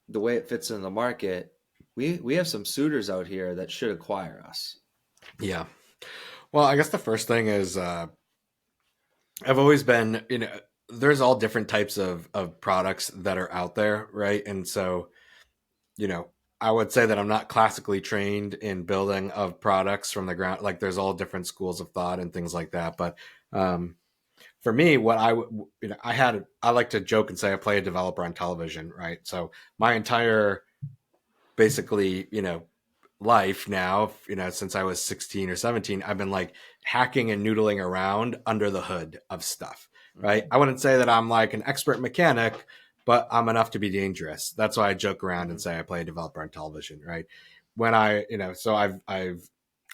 the way it fits in the market, we have some suitors out here that should acquire us. Yeah. Well, I guess the first thing is I've always been, there's all different types of products that are out there, right? And so, you know, I would say that I'm not classically trained in building of products from the ground. Like there's all different schools of thought and things like that. But um, for me, what I like to joke and say I play a developer on television, right? So my entire basically, life now, since I was 16 or 17, I've been like hacking and noodling around under the hood of stuff, right? Mm-hmm. I wouldn't say that I'm like an expert mechanic, but I'm enough to be dangerous. That's why I joke around and Mm-hmm. say I play a developer on television, right? When I, so I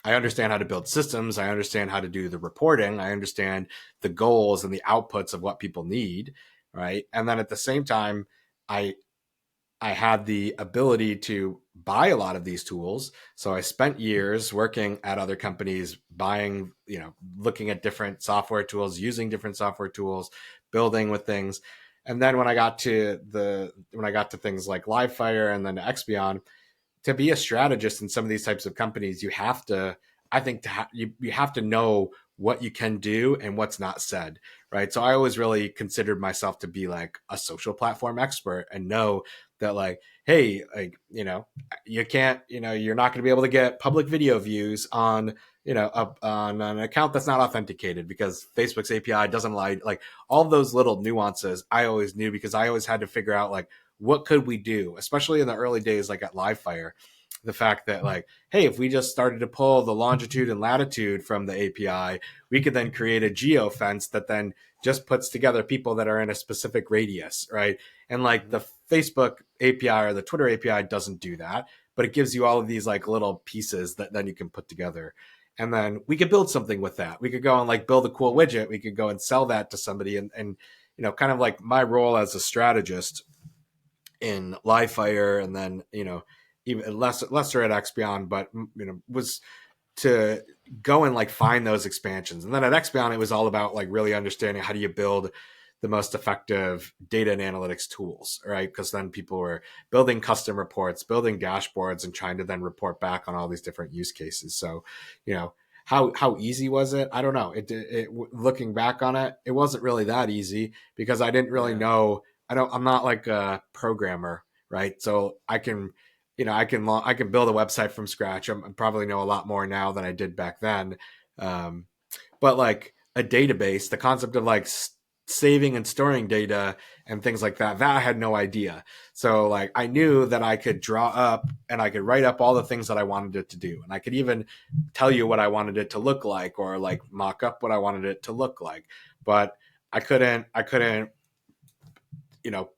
understand how to build systems. I understand how to do the reporting. I understand the goals and the outputs of what people need, right? And then at the same time, I I had the ability to buy a lot of these tools. So I spent years working at other companies, buying, looking at different software tools, using different software tools, building with things. And then when I got to things like Livefire and then Expion, to be a strategist in some of these types of companies, you have to, I think, you have to know what you can do and what's not said, right? So I always really considered myself to be like a social platform expert and know that like, hey, like, you can't, you're not going to be able to get public video views on, on an account that's not authenticated because Facebook's API doesn't allow, like all those little nuances I always knew because I always had to figure out like, what could we do, especially in the early days, like at Livefire, the fact that like, hey, if we just started to pull the longitude and latitude from the API, we could then create a geo fence that then just puts together people that are in a specific radius, right? And like Mm-hmm. the Facebook API or the Twitter API doesn't do that, but it gives you all of these like little pieces that then you can put together. And then we could build something with that. We could go and like build a cool widget. We could go and sell that to somebody. And kind of like my role as a strategist in Livefire and then, even lesser at Expion, but, was to go and like find those expansions. And then at Expion, it was all about like really understanding how do you build the most effective data and analytics tools, right? Because then people were building custom reports, building dashboards, and trying to then report back on all these different use cases. So, how easy was it? I don't know. Looking back on it, it wasn't really that easy because I didn't really Yeah. know. I'm not like a programmer, right? So I can I can build a website from scratch. I probably know a lot more now than I did back then. Um, but like a database, the concept of like saving and storing data and things like that I had no idea. So like I knew that I could draw up and I could write up all the things that I wanted it to do, and I could even tell you what I wanted it to look like or like mock up what I wanted it to look like. But I couldn't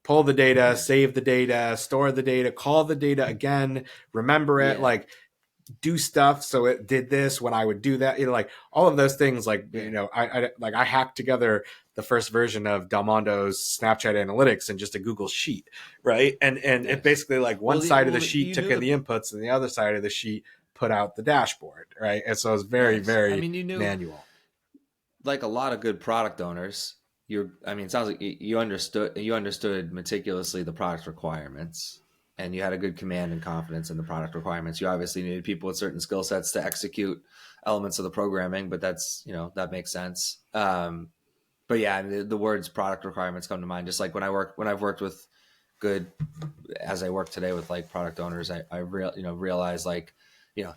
pull the data, save the data, store the data, call the data again, remember it, Yeah. like do stuff so it did this when I would do that, like all of those things. Like Yeah. I hacked together the first version of Delmondo's Snapchat analytics in just a Google sheet, right? And it Nice. basically like one Well, side of the sheet you took knew in the the inputs and the other side of the sheet put out the dashboard, right? And so it was very, nice. I very mean, you knew manual. like a lot of good product owners. I mean, it sounds like you understood meticulously the product requirements, and you had a good command and confidence in the product requirements. You obviously needed people with certain skill sets to execute elements of the programming, but that makes sense. But yeah, the words product requirements come to mind. Just like when I've worked with good, as I work today with like product owners, realize like, you know,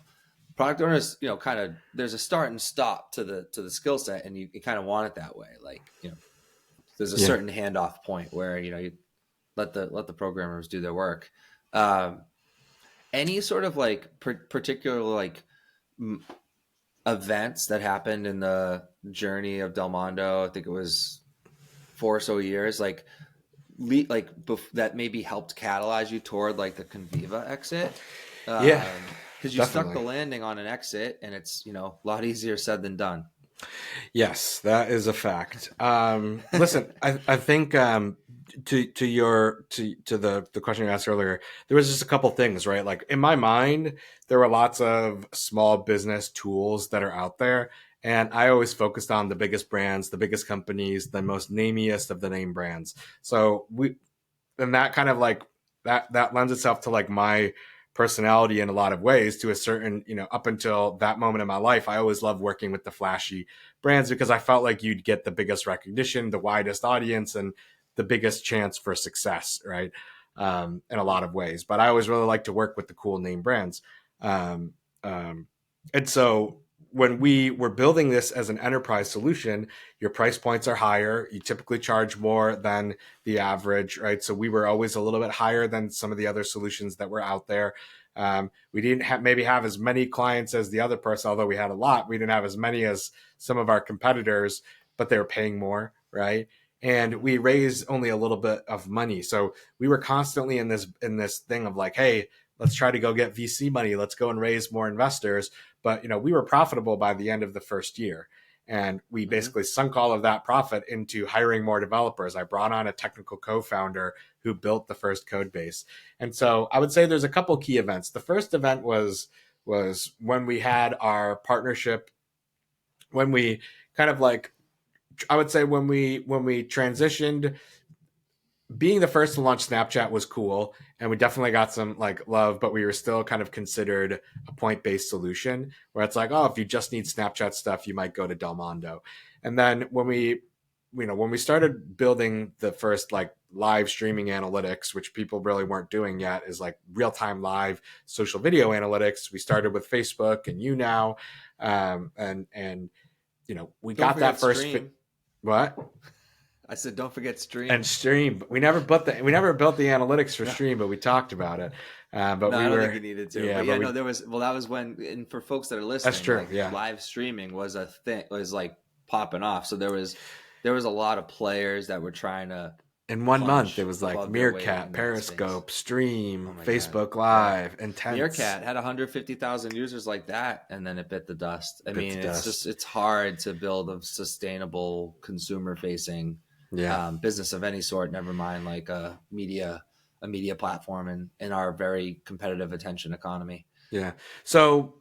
product owners, kind of there's a start and stop to the skill set, and you kind of want it that way. Like, there's a Yeah. certain handoff point where you let the programmers do their work. Um, any sort of like particular like m- events that happened in the journey of Delmondo? I think it was 4 or so years, like that maybe helped catalyze you toward like the Conviva exit. Yeah, Because you stuck the definitely. landing on an exit, and it's a lot easier said than done. Yes, that is a fact. Listen, I think to the question you asked earlier, there was just a couple things, right? Like in my mind, there were lots of small business tools that are out there, and I always focused on the biggest brands, the biggest companies, the most namiest of the name brands. So and that kind of like that lends itself to like my personality in a lot of ways to a certain, up until that moment in my life, I always loved working with the flashy brands because I felt like you'd get the biggest recognition, the widest audience, and the biggest chance for success, right? In a lot of ways. But I always really like to work with the cool name brands. Um, um, and so when we were building this as an enterprise solution, your price points are higher. You typically charge more than the average, right? So we were always a little bit higher than some of the other solutions that were out there. We didn't maybe have as many clients as the other person, although we had a lot. We didn't have as many as some of our competitors, but they were paying more, right? And we raised only a little bit of money. So we were constantly in this thing of like, hey, let's try to go get VC money. Let's go and raise more investors. But we were profitable by the end of the first year. And we basically sunk all of that profit into hiring more developers. I brought on a technical co-founder who built the first code base. And so I would say there's a couple key events. The first event was when we had our partnership, when we kind of like, I would say when we transitioned. Being the first to launch Snapchat was cool, and we definitely got some like love, but we were still kind of considered a point-based solution where it's like, oh, if you just need Snapchat stuff, you might go to Delmondo. And then when we started building the first like live streaming analytics, which people really weren't doing yet, is like real-time live social video analytics. We started with Facebook and YouNow, and we got that first. What? I said, don't forget Stream. And Stream. We never built the analytics for Stream, but we talked about it. But I don't think you needed to. Yeah, there was. Well, that was when. And for folks that are listening, that's true. Like, yeah, live streaming was a thing. Was like popping off. So there was a lot of players that were trying to. In 1 month, it was like Meerkat, Periscope, Stream, Facebook Live, Intense. Meerkat had 150,000 users like that, and then it bit the dust. I mean, it's hard to build a sustainable consumer-facing business of any sort. Never mind like a media platform in our very competitive attention economy. Yeah. So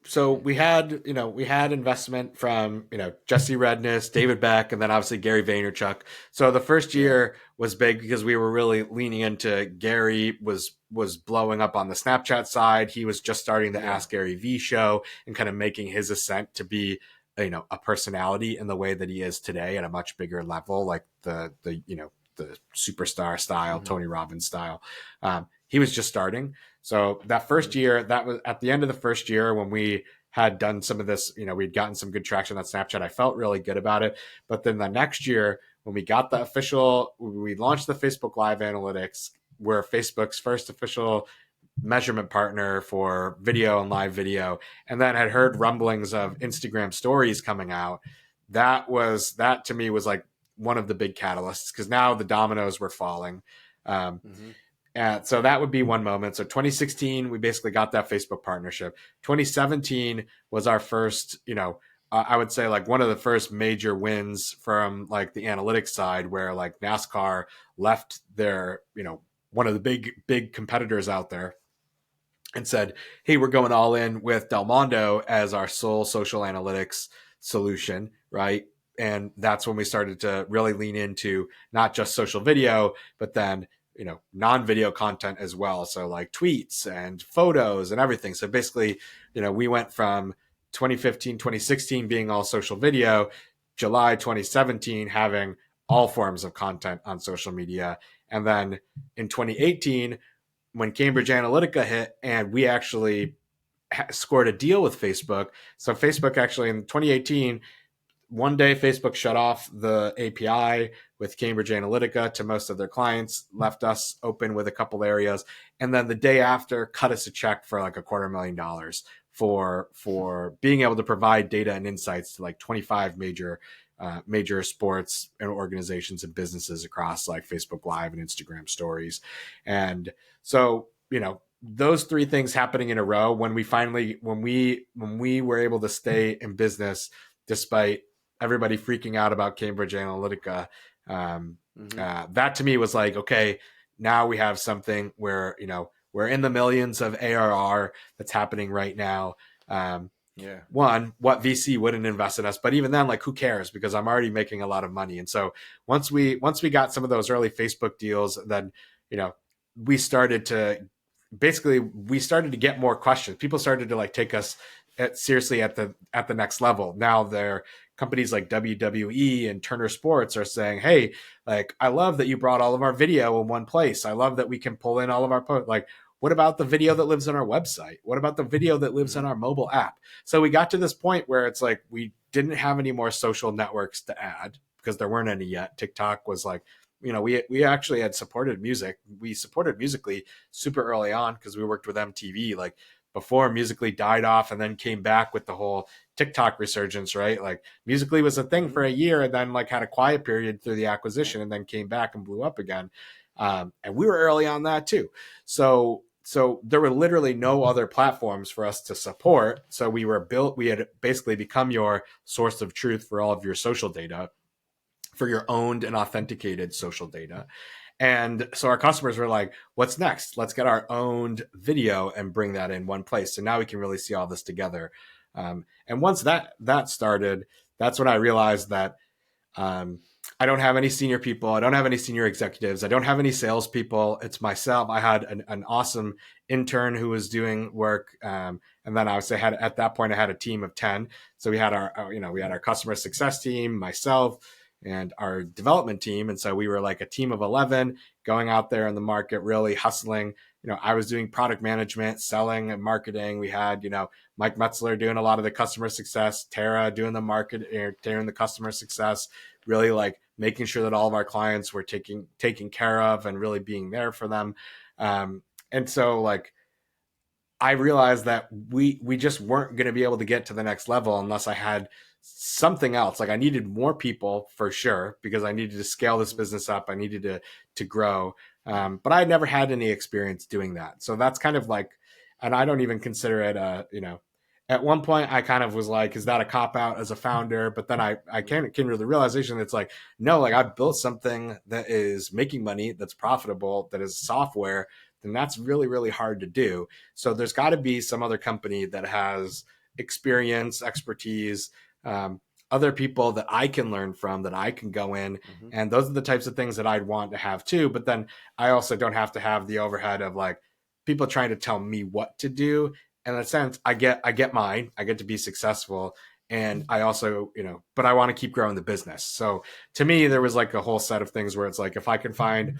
we had investment from, Jesse Redniss, David Beck, and then obviously Gary Vaynerchuk. So the first year was big because we were really leaning into Gary was blowing up on the Snapchat side. He was just starting the Ask Gary V show and kind of making his ascent to be, a personality in the way that he is today at a much bigger level, like the superstar style, Tony Robbins style. He was just starting. So that first year, that was at the end of the first year when we had done some of this, we'd gotten some good traction on Snapchat. I felt really good about it. But then the next year, when we launched the Facebook Live Analytics, we're Facebook's first official measurement partner for video and live video, and then had heard rumblings of Instagram stories coming out. That to me was like one of the big catalysts because now the dominoes were falling. So that would be one moment. So 2016, we basically got that Facebook partnership. 2017 was our first, I would say like one of the first major wins from like the analytics side where like NASCAR left their, one of the big competitors out there and said, hey, we're going all in with Delmondo as our sole social analytics solution, right? And that's when we started to really lean into not just social video, but then non-video content as well. So like tweets and photos and everything. So basically, we went from 2015, 2016 being all social video, July 2017 having all forms of content on social media. And then in 2018, when Cambridge Analytica hit and we actually scored a deal with Facebook. So Facebook actually in 2018, one day Facebook shut off the API with Cambridge Analytica to most of their clients, left us open with a couple areas, and then the day after cut us a check for like $250,000 for being able to provide data and insights to like 25 major sports and organizations and businesses across like Facebook Live and Instagram stories. And so, those three things happening in a row when we were able to stay in business despite everybody freaking out about Cambridge Analytica. That to me was like, okay, now we have something where, we're in the millions of ARR that's happening right now. One, what VC wouldn't invest in us, but even then, like, who cares? Because I'm already making a lot of money. And so once we got some of those early Facebook deals, then, we started to basically we started to get more questions. People started to like take us seriously at the next level. Now they're companies like WWE and Turner Sports are saying, "Hey, like I love that you brought all of our video in one place. I love that we can pull in all of our like what about the video that lives on our website? What about the video that lives on our mobile app?" So we got to this point where it's like we didn't have any more social networks to add because there weren't any yet. TikTok was like, we actually had supported music. We supported Musically super early on because we worked with MTV, like before Musically died off and then came back with the whole TikTok resurgence, right? Like Musically was a thing for a year and then like had a quiet period through the acquisition and then came back and blew up again. And we were early on that too. So there were literally no other platforms for us to support. So we had basically become your source of truth for all of your social data, for your owned and authenticated social data. And so our customers were like, what's next? Let's get our owned video and bring that in one place. So now we can really see all this together. And once that started, that's when I realized that I don't have any senior people. I don't have any senior executives. I don't have any salespeople. It's myself. I had an awesome intern who was doing work. And then I had at that point, I had a team of 10. So we had our customer success team, myself, and our development team. And so we were like a team of 11 going out there in the market, really hustling. I was doing product management, selling and marketing. We had, Mike Metzler doing a lot of the customer success, Tara doing the market, doing the customer success, really like making sure that all of our clients were taken care of and really being there for them. And so like, I realized that we just weren't going to be able to get to the next level unless I had something else. Like I needed more people for sure because I needed to scale this business up. I needed to grow, but I had never had any experience doing that. So that's kind of like, and I don't even consider it At one point, I kind of was like, "Is that a cop out as a founder?" But then I came to the realization that it's like, no, like I've built something that is making money, that's profitable, that is software. Then that's really really hard to do. So there's got to be some other company that has experience, expertise, other people that I can learn from, that I can go in. And those are the types of things that I'd want to have too. But then I also don't have to have the overhead of like people trying to tell me what to do. And in a sense, I get mine. I get to be successful. And I also, but I want to keep growing the business. So to me, there was like a whole set of things where it's like, if I can find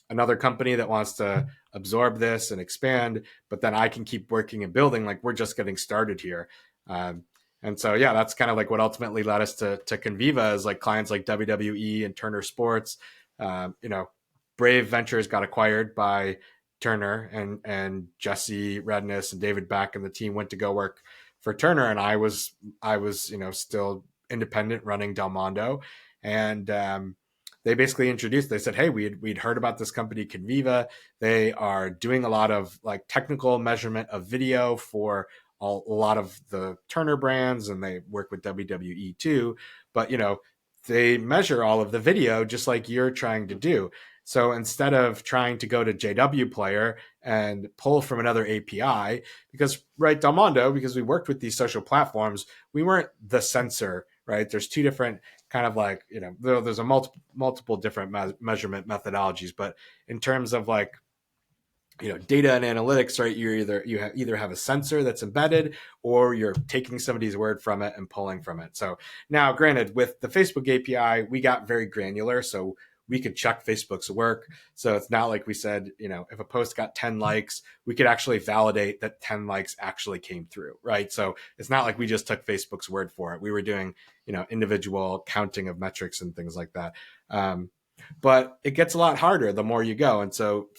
another company that wants to absorb this and expand, but then I can keep working and building, like we're just getting started here. And so, yeah, that's kind of like what ultimately led us to Conviva, is like clients like WWE and Turner Sports. Brave Ventures got acquired by Turner, and Jesse Redniss and David Beck and the team went to go work for Turner. And I was, still independent running Delmondo. And, they basically they said, "Hey, we'd heard about this company, Conviva. They are doing a lot of like technical measurement of video for a lot of the Turner brands, and they work with WWE too. But, they measure all of the video just like you're trying to do. So instead of trying to go to JW Player and pull from another API, because right, Delmondo, because we worked with these social platforms, we weren't the sensor, right? There's two different kind of like, there's a multiple different measurement methodologies, but in terms of like, data and analytics, right? You either have a sensor that's embedded, or you're taking somebody's word from it and pulling from it. So now, granted, with the Facebook API, we got very granular, so we could check Facebook's work. So it's not like we said, if a post got 10 likes, we could actually validate that 10 likes actually came through, right? So it's not like we just took Facebook's word for it. We were doing, individual counting of metrics and things like that. But it gets a lot harder the more you go. And so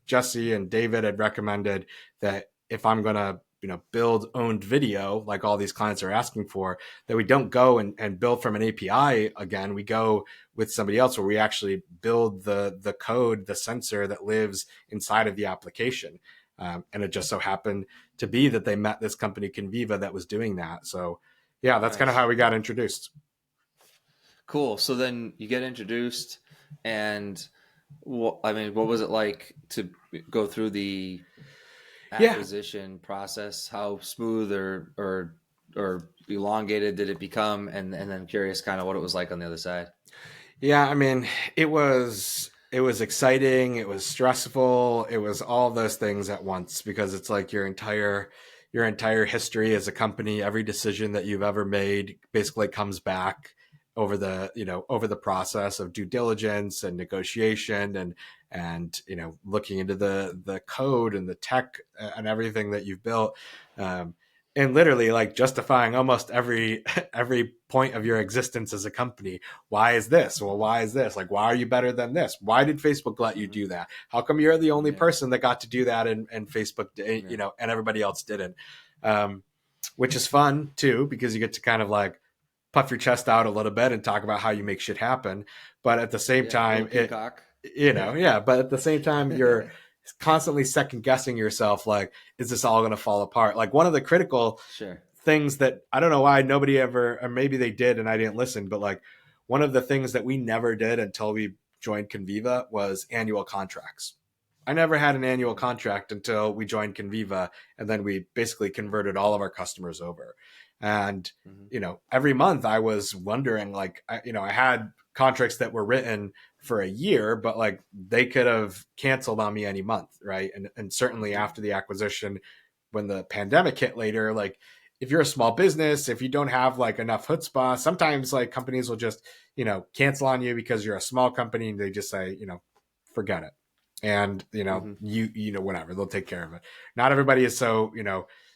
Jesse and David had recommended that if I'm going to, build owned video, like all these clients are asking for, that we don't go and build from an API again. We go with somebody else where we actually build the code, the sensor that lives inside of the application. And it just so happened to be that they met this company, Conviva, that was doing that. So yeah, that's kind of how we got introduced. Cool. So then you get introduced, and what was it like to go through the acquisition process? How smooth or elongated did it become? And then curious kind of what it was like on the other side. Yeah, it was it was exciting, it was stressful, it was all those things at once, because it's like your entire history as a company, every decision that you've ever made basically comes back over the, over the process of due diligence and negotiation, and looking into the code and the tech and everything that you've built, and literally like justifying almost every every point of your existence as a company. Why is this? Well, why is this? Like, why are you better than this? Why did Facebook let you do that? How come you're the only person that got to do that, and Facebook, and everybody else didn't? Um, which is fun too, because you get to kind of like puff your chest out a little bit and talk about how you make shit happen. But at the same time, peacock. but at the same time, you're constantly second guessing yourself. Like, is this all going to fall apart? Like, one of the critical things that I don't know why nobody ever, or maybe they did and I didn't listen, but like one of the things that we never did until we joined Conviva was annual contracts. I never had an annual contract until we joined Conviva, and then we basically converted all of our customers over. And every month I was wondering, like, I had contracts that were written for a year, but like they could have canceled on me any month, right? And certainly after the acquisition, when the pandemic hit later, like if you're a small business, if you don't have like enough chutzpah, sometimes like companies will just cancel on you because you're a small company, and they just say forget it, and whatever, they'll take care of it. Not everybody is so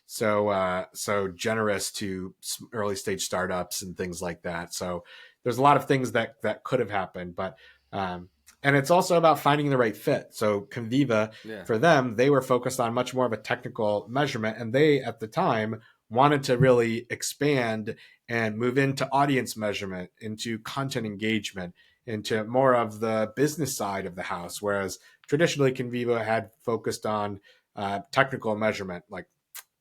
so generous to early stage startups and things like that. So there's a lot of things that could have happened, but and it's also about finding the right fit. So Conviva, for them, they were focused on much more of a technical measurement, and they at the time wanted to really expand and move into audience measurement, into content engagement, into more of the business side of the house, whereas traditionally Conviva had focused on technical measurement. Like,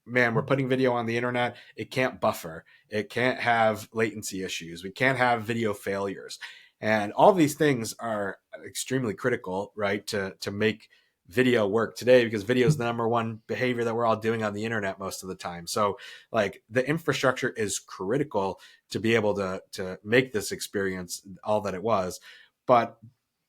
man, we're putting video on the internet. It can't buffer. It can't have latency issues. We can't have video failures. And all these things are extremely critical, right, to make video work today, because video is the number one behavior that we're all doing on the internet most of the time. So like the infrastructure is critical to be able to make this experience all that it was. But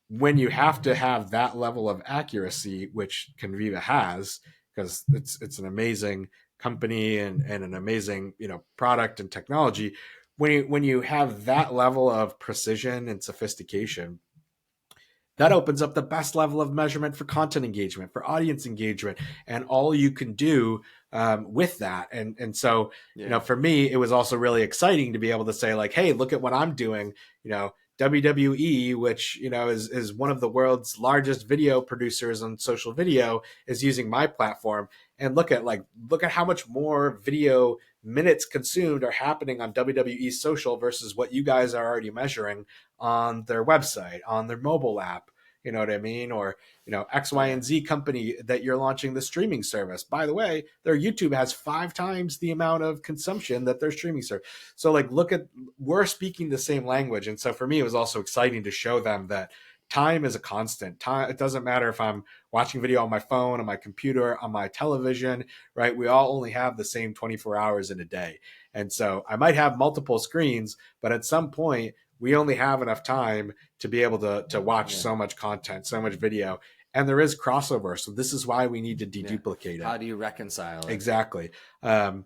when you have to have that level of accuracy, which Conviva has, because it's an amazing company and an amazing product and technology, when you have that level of precision and sophistication, that opens up the best level of measurement for content engagement, for audience engagement, and all you can do with that. And so for me, it was also really exciting to be able to say like, hey, look at what I'm doing. WWE, which is one of the world's largest video producers on social video, is using my platform, and look at how much more video minutes consumed are happening on WWE social versus what you guys are already measuring on their website, on their mobile app. You know what I mean? Or, X, Y, and Z company that you're launching the streaming service. By the way, their YouTube has 5 times the amount of consumption that their streaming service. So like, we're speaking the same language. And so for me, it was also exciting to show them that time is a constant. Time, it doesn't matter if I'm watching video on my phone, on my computer, on my television, right? We all only have the same 24 hours in a day. And so I might have multiple screens, but at some point, we only have enough time to be able to watch so much content, so much video, and there is crossover. So this is why we need to deduplicate it. How do you reconcile it? Exactly. So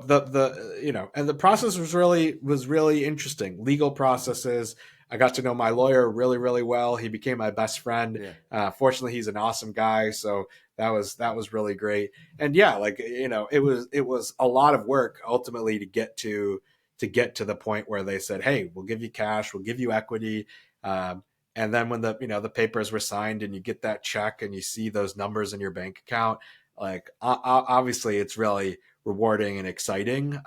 the and the process was really interesting. Legal processes. I got to know my lawyer really, really well. He became my best friend. Fortunately, he's an awesome guy. So that was really great. And it was a lot of work ultimately to get to the point where they said, hey, we'll give you cash, we'll give you equity. And then when the papers were signed and you get that check and you see those numbers in your bank account, like obviously it's really rewarding and exciting.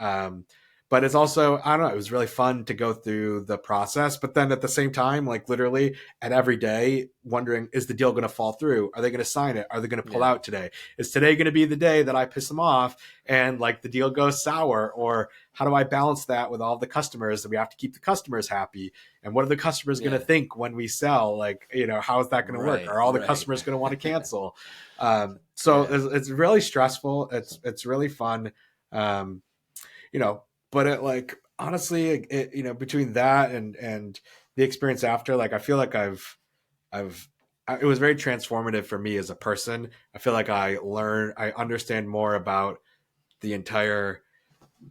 But it's also, I don't know, it was really fun to go through the process. But then at the same time, like literally at every day, wondering, is the deal going to fall through? Are they going to sign it? Are they going to pull out today? Is today going to be the day that I piss them off and like the deal goes sour? Or how do I balance that with all the customers, that we have to keep the customers happy? And what are the customers going to think when we sell? Like, how is that going to work? Are all the customers going to want to cancel? It's really stressful. It's really fun. But it like honestly, between that and the experience after, like I feel like I've it was very transformative for me as a person. I feel like I understand more about the entire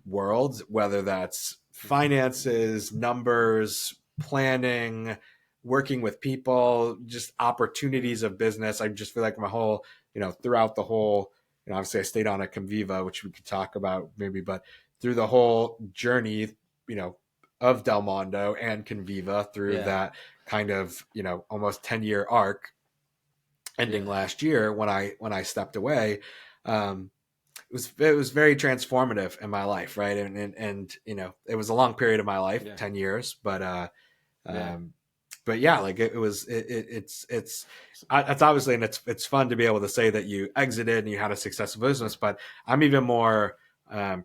world, whether that's finances, numbers, planning, working with people, just opportunities of business. I just feel like my whole, throughout the whole, obviously I stayed on at Conviva, which we could talk about maybe, but through the whole journey, of Delmondo and Conviva through Yeah. that kind of, almost 10-year arc ending Yeah. last year when I stepped away. It was very transformative in my life, right? And it was a long period of my life, Yeah. 10 years, Yeah. um, but yeah, like it's obviously, and it's fun to be able to say that you exited and you had a successful business, but I'm even more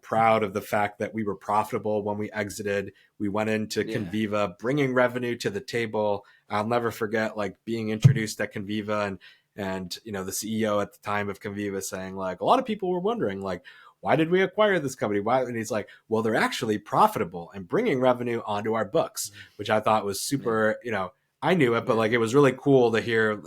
proud of the fact that we were profitable when we exited. We went into Yeah. Conviva, bringing revenue to the table. I'll never forget like being introduced at Conviva and the CEO at the time of Conviva saying like a lot of people were wondering like, why did we acquire this company? Why? And he's like, well, they're actually profitable and bringing revenue onto our books, which I thought was Yeah. super, I knew it, but Yeah. like, it was really cool to hear,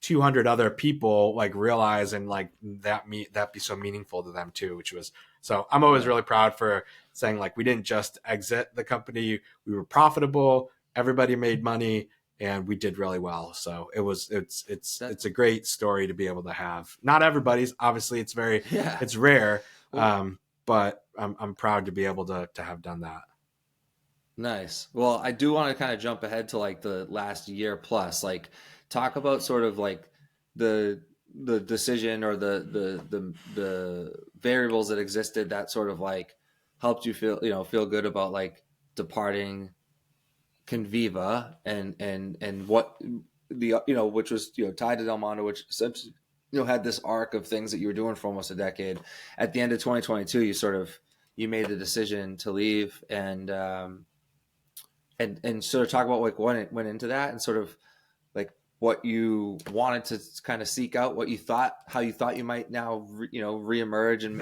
200 other people like realize and like that be so meaningful to them too, which was, so I'm always Yeah. really proud for saying like, we didn't just exit the company. We were profitable. Everybody made money and we did really well. So That. it's a great story to be able to have. Not everybody's, obviously Yeah. it's rare, Well, but I'm proud to be able to have done that. nice. Well, I do want to kind of jump ahead to like the last year plus, like talk about sort of like the the decision or the variables that existed that sort of like helped you feel good about like departing Conviva and what the which was tied to Delmondo, which essentially had this arc of things that you were doing for almost a decade. At the end of 2022, you made the decision to leave and sort of talk about like what it went into that and sort of like what you wanted to kind of seek out, what you thought, how you thought you might now reemerge in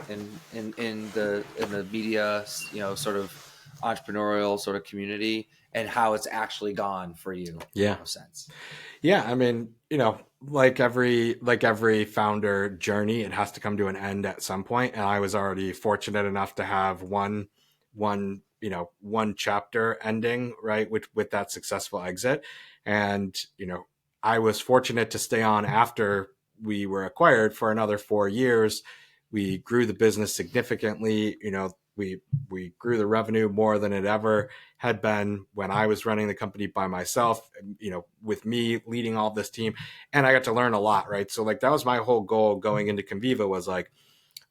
the media sort of entrepreneurial sort of community, and how it's actually gone for you Yeah. in a sense. Yeah, I mean, like every founder journey, it has to come to an end at some point. And I was already fortunate enough to have one chapter ending, right, with that successful exit. And, I was fortunate to stay on after we were acquired for another 4 years. We grew the business significantly. We grew the revenue more than it ever had been when I was running the company by myself, with me leading all this team. And I got to learn a lot, right? So like that was my whole goal going into Conviva, was like,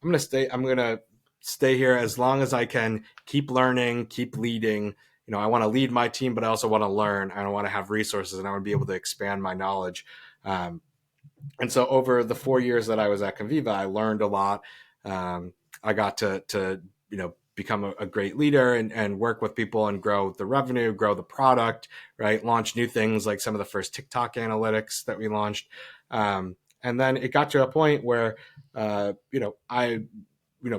I'm going to stay here as long as I can, keep learning, keep leading. I want to lead my team, but I also want to learn. I want to have resources and I want to be able to expand my knowledge. And so over the 4 years that I was at Conviva, I learned a lot. I got to become a great leader and work with people and grow the revenue, grow the product, right? Launch new things like some of the first TikTok analytics that we launched. And then it got to a point where, I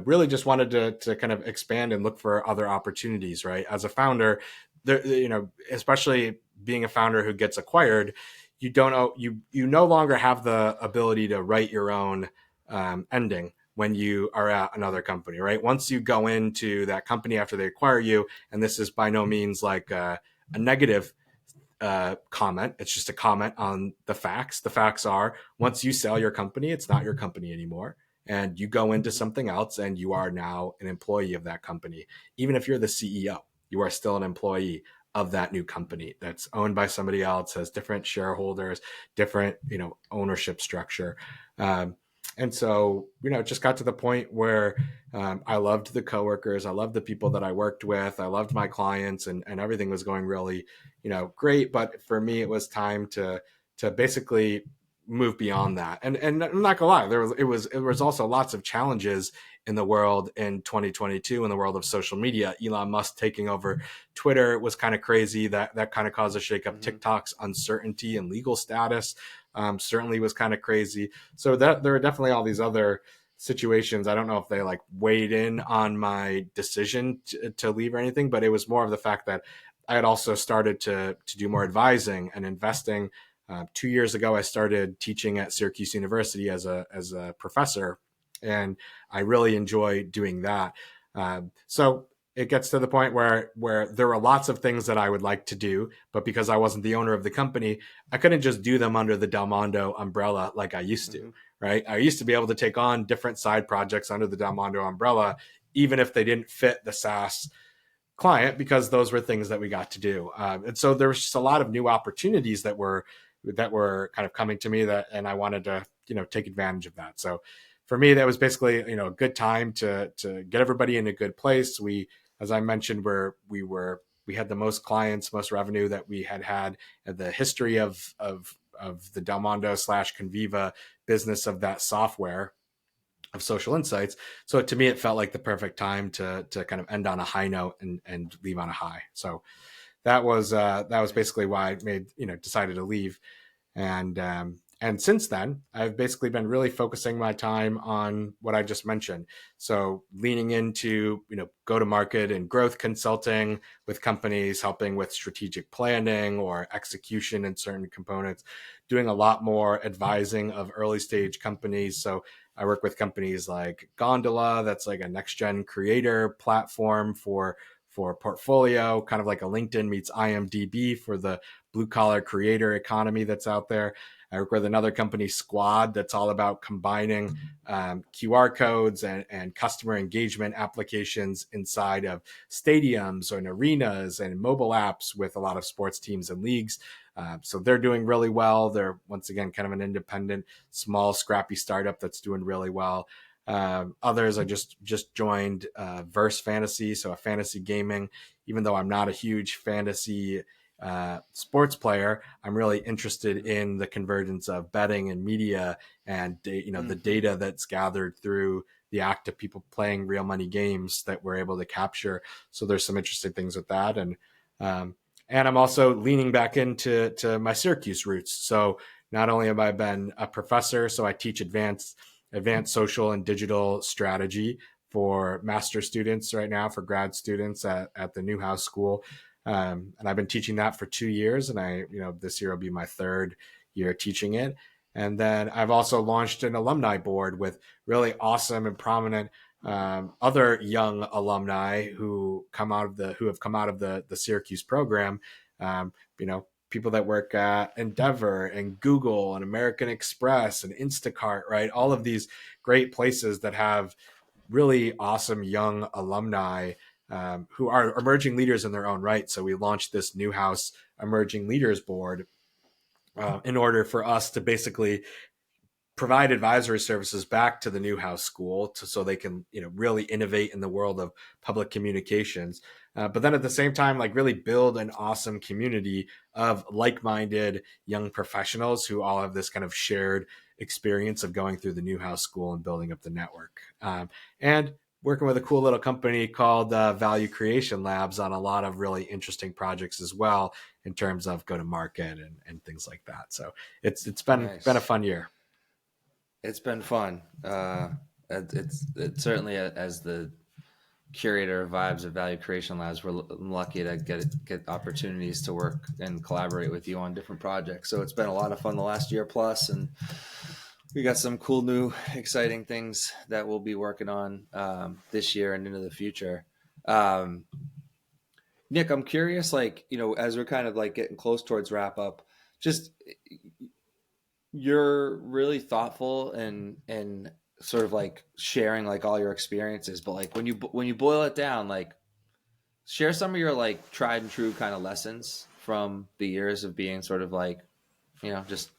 really just wanted to kind of expand and look for other opportunities, right? As a founder, there, especially being a founder who gets acquired, you don't know, you no longer have the ability to write your own ending when you are at another company, right? Once you go into that company after they acquire you, and this is by no means like a negative comment, it's just a comment on the facts. The facts are, once you sell your company, it's not your company anymore. And you go into something else and you are now an employee of that company. Even if you're the CEO, you are still an employee of that new company that's owned by somebody else, has different shareholders, different, ownership structure. And so, it just got to the point where I loved the coworkers. I loved the people that I worked with. I loved my clients, and everything was going really, great. But for me, it was time to basically move beyond that. And I'm not gonna lie, there was also lots of challenges in the world in 2022 in the world of social media. Elon Musk taking over Twitter was kind of crazy. That kind of caused a shakeup. Mm-hmm. TikTok's uncertainty and legal status certainly was kind of crazy. So that there are definitely all these other situations. I don't know if they like weighed in on my decision to leave or anything, but it was more of the fact that I had also started to do more advising and investing 2 years ago, I started teaching at Syracuse University as a professor, and I really enjoy doing that. So it gets to the point where there are lots of things that I would like to do, but because I wasn't the owner of the company, I couldn't just do them under the Delmondo umbrella like I used to. Mm-hmm. Right? I used to be able to take on different side projects under the Delmondo umbrella, even if they didn't fit the SaaS client, because those were things that we got to do. And so there was just a lot of new opportunities that were kind of coming to me, and I wanted to take advantage of that. So for me, that was basically a good time to get everybody in a good place. We, as I mentioned, we had the most clients, most revenue that we had in the history of the Delmondo / Conviva business of that software of social insights. So to me, it felt like the perfect time to kind of end on a high note and leave on a high. So that was basically why I decided to leave. And since then, I've basically been really focusing my time on what I just mentioned. So leaning into, go to market and growth consulting with companies, helping with strategic planning or execution in certain components, doing a lot more advising of early stage companies. So I work with companies like Gondola, that's like a next gen creator platform for portfolio, kind of like a LinkedIn meets IMDb for the blue collar creator economy that's out there. I work with another company, Squad, that's all about combining QR codes and customer engagement applications inside of stadiums or in arenas and mobile apps with a lot of sports teams and leagues. So they're doing really well. They're, once again, kind of an independent, small, scrappy startup that's doing really well. Others, I just joined Verse Fantasy, so a fantasy gaming. Even though I'm not a huge fantasy sports player, I'm really interested in the convergence of betting and media and the data that's gathered through the act of people playing real money games that we're able to capture. So there's some interesting things with that, and I'm also leaning back into my Syracuse roots. So not only have I been a professor, so I teach advanced social and digital strategy for master students right now, for grad students at the Newhouse School. And I've been teaching that for 2 years, and this year will be my third year teaching it. And then I've also launched an alumni board with really awesome and prominent other young alumni who have come out of the Syracuse program. People that work at Endeavor and Google and American Express and Instacart, right? All of these great places that have really awesome young alumni who are emerging leaders in their own right. So we launched this Newhouse Emerging Leaders Board in order for us to basically provide advisory services back to the Newhouse School so they can really innovate in the world of public communications, but then at the same time really build an awesome community of like-minded young professionals who all have this kind of shared experience of going through the Newhouse School and building up the network, and working with a cool little company called Value Creation Labs on a lot of really interesting projects as well in terms of go to market and things like that. So it's been Nice. a fun year. It's been fun. It's certainly as the curator of Vibes of Value Creation Labs, we're lucky to get opportunities to work and collaborate with you on different projects. So it's been a lot of fun the last year plus, and we got some cool new exciting things that we'll be working on this year and into the future. Nick, I'm curious, as we're kind of getting close towards wrap up, just you're really thoughtful and sort of sharing all your experiences, but when you boil it down, share some of your tried and true kind of lessons from the years of being sort of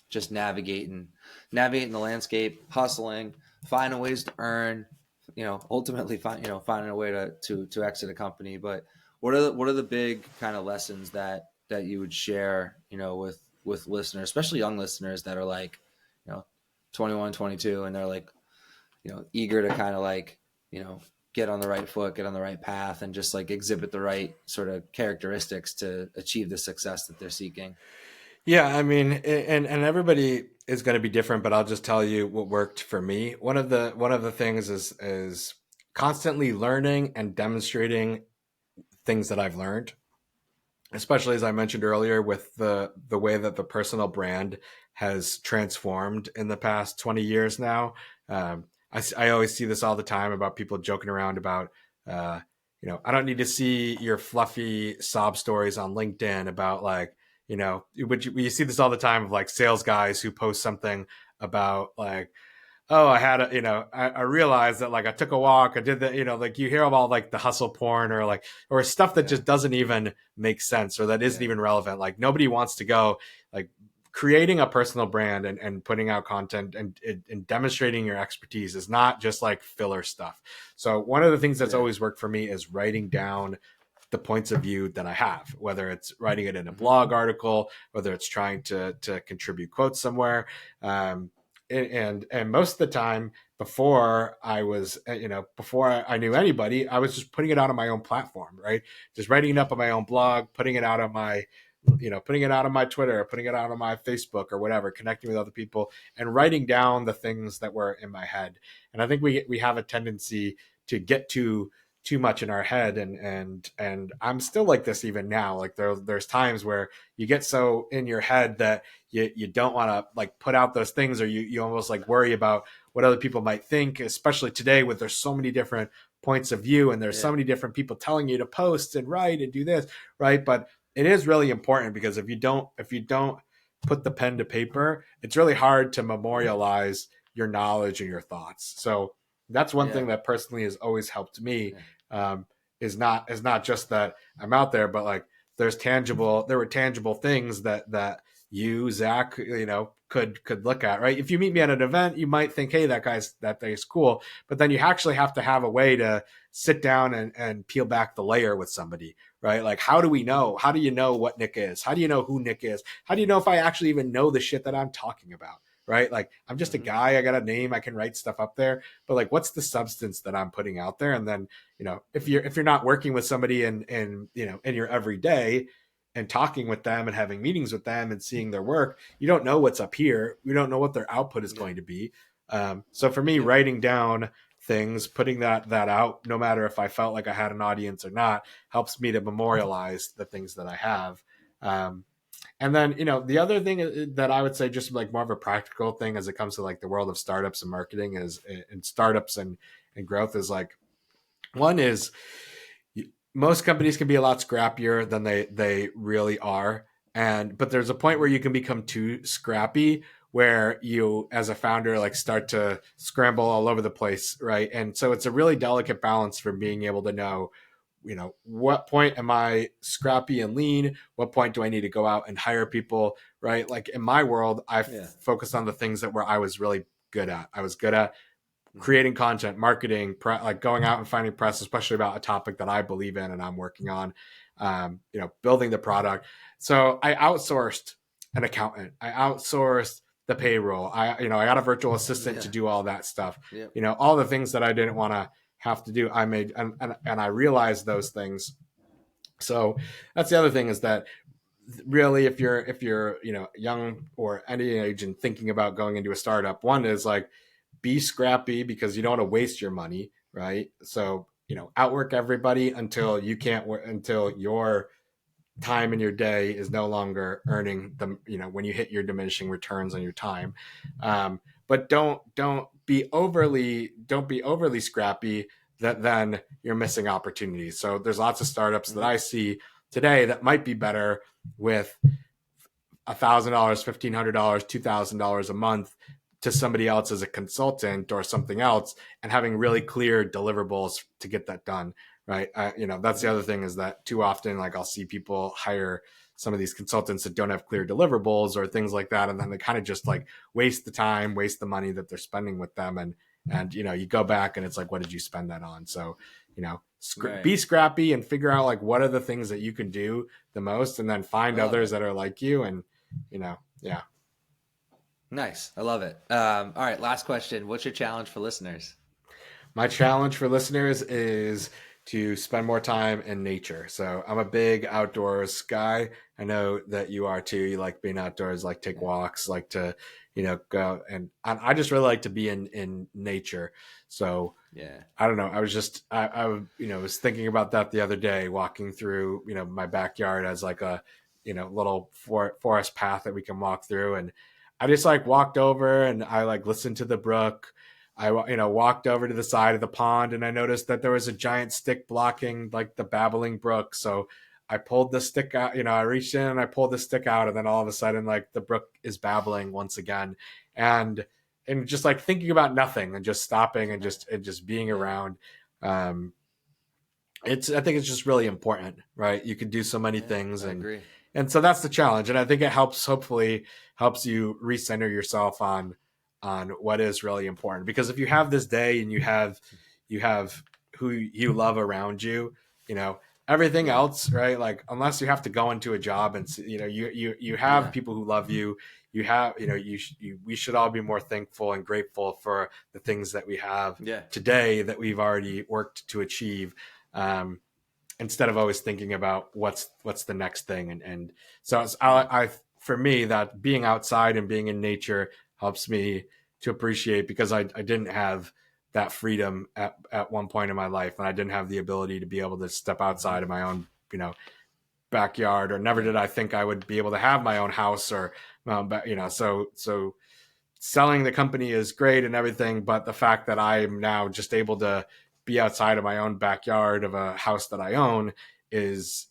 just navigating the landscape, hustling, finding ways to earn, ultimately finding a way to exit a company. But what are the big kind of lessons that you would share with listeners, especially young listeners that are 21, 22, and they're eager to kind of get on the right foot, get on the right path, and just exhibit the right sort of characteristics to achieve the success that they're seeking? Yeah, I mean, and everybody is going to be different, but I'll just tell you what worked for me. One of the things is constantly learning and demonstrating things that I've learned. especially as I mentioned earlier, with the way that the personal brand has transformed in the past 20 years now. I always see this all the time about people joking around about, uh, I don't need to see your fluffy sob stories on LinkedIn about like, you see this all the time of like sales guys who post something about like, oh, I had a, I realized that like I took a walk, I did the, like you hear about like the hustle porn or like, or stuff that Yeah. just doesn't even make sense or that isn't Yeah. even relevant. Like nobody wants to go like creating a personal brand and putting out content and demonstrating your expertise is not just like filler stuff. So one of the things that's Yeah. always worked for me is writing down the points of view that I have, whether it's writing it in a Mm-hmm. blog article, whether it's trying to contribute quotes somewhere. And most of the time before I was, before I knew anybody, I was just putting it out on my own platform, right? Just writing it up on my own blog, putting it out on my, putting it out on my Twitter, putting it out on my Facebook or whatever, connecting with other people and writing down the things that were in my head. And I think we have a tendency to get too much in our head, and I'm still like this even now. Like there's times where you get so in your head that you don't want to like put out those things, or you almost like worry about what other people might think, especially today with there's so many different points of view and there's so Yeah. many different people telling you to post and write and do this, right? But it is really important because if you don't put the pen to paper, it's really hard to memorialize your knowledge and your thoughts. So that's one Yeah. thing that personally has always helped me. Yeah. um, is not just that I'm out there, but like there were tangible things that you, Zach, could look at, right? If you meet me at an event, you might think, hey, that thing's cool. But then you actually have to have a way to sit down and peel back the layer with somebody, right? Like, how do we know? How do you know what Nick is? How do you know who Nick is? How do you know if I actually even know the shit that I'm talking about? Right? Like, I'm just a Mm-hmm. guy. I got a name. I can write stuff up there. But like, what's the substance that I'm putting out there? And then, if you're not working with somebody in your everyday and talking with them and having meetings with them and seeing their work, you don't know what's up here. You don't know what their output is Yeah. going to be. So for me, Yep. writing down things, putting that out, no matter if I felt like I had an audience or not, helps me to memorialize the things that I have. Um, and then, the other thing that I would say, just like more of a practical thing as it comes to like the world of startups and marketing is, and startups and growth, is like, one is most companies can be a lot scrappier than they really are. But there's a point where you can become too scrappy, where you as a founder like start to scramble all over the place, right? And so it's a really delicate balance for being able to know, what point am I scrappy and lean, what point do I need to go out and hire people, right? Like in my world, I Yeah. focused on the things that where I was really good at. I was good at Mm-hmm. creating content, marketing, like going out and finding press, especially about a topic that I believe in and I'm working on, building the product. So I outsourced an accountant. I outsourced the payroll. I got a virtual assistant to Yeah. do all that stuff. Yep. All the things that I didn't want to have to do, I made, and I realized those things. So that's the other thing, is that really, if you're young or any age and thinking about going into a startup, one is like, be scrappy because you don't want to waste your money, right? So outwork everybody until you can't until your time in your day is no longer earning the, when you hit your diminishing returns on your time. But don't be overly scrappy, that then you're missing opportunities. So there's lots of startups that Mm-hmm. I see today that might be better with $1,000, $1,500, $2,000 a month to somebody else as a consultant or something else, and having really clear deliverables to get that done. Right. That's the Mm-hmm. other thing, is that too often, like, I'll see people hire some of these consultants that don't have clear deliverables or things like that. And then they kind of just like waste the time, waste the money that they're spending with them. And you go back and it's like, what did you spend that on? So, Right. be scrappy and figure out like what are the things that you can do the most, and then I find love others it. that are like you. And yeah. Nice. I love it. All right. Last question. What's your challenge for listeners? My challenge for listeners is to spend more time in nature. So I'm a big outdoors guy. I know that you are too. You like being outdoors, like take walks, like to, go. And I just really like to be in nature. So Yeah. I don't know. I was just, was thinking about that the other day, walking through, my backyard as like a, little forest path that we can walk through. And I just like walked over and I like listened to the brook. I, walked over to the side of the pond and I noticed that there was a giant stick blocking like the babbling brook. So I pulled the stick out, I reached in and I pulled the stick out, and then all of a sudden, like the brook is babbling once again. And just like thinking about nothing and just stopping and just being around. Um, I think it's just really important, right? You can do so many things, I agree. and so that's the challenge. And I think it hopefully helps you recenter yourself on what is really important. Because if you have this day and you have who you love around you, everything else, right? Like unless you have to go into a job and you have people who love you. You have, we should all be more thankful and grateful for the things that we have today that we've already worked to achieve. Instead of always thinking about what's the next thing. And so I for me, that being outside and being in nature helps me to appreciate, because I didn't have that freedom at one point in my life, and I didn't have the ability to be able to step outside of my own, backyard, or never did I think I would be able to have my own house, or, so selling the company is great and everything, but the fact that I'm now just able to be outside of my own backyard of a house that I own is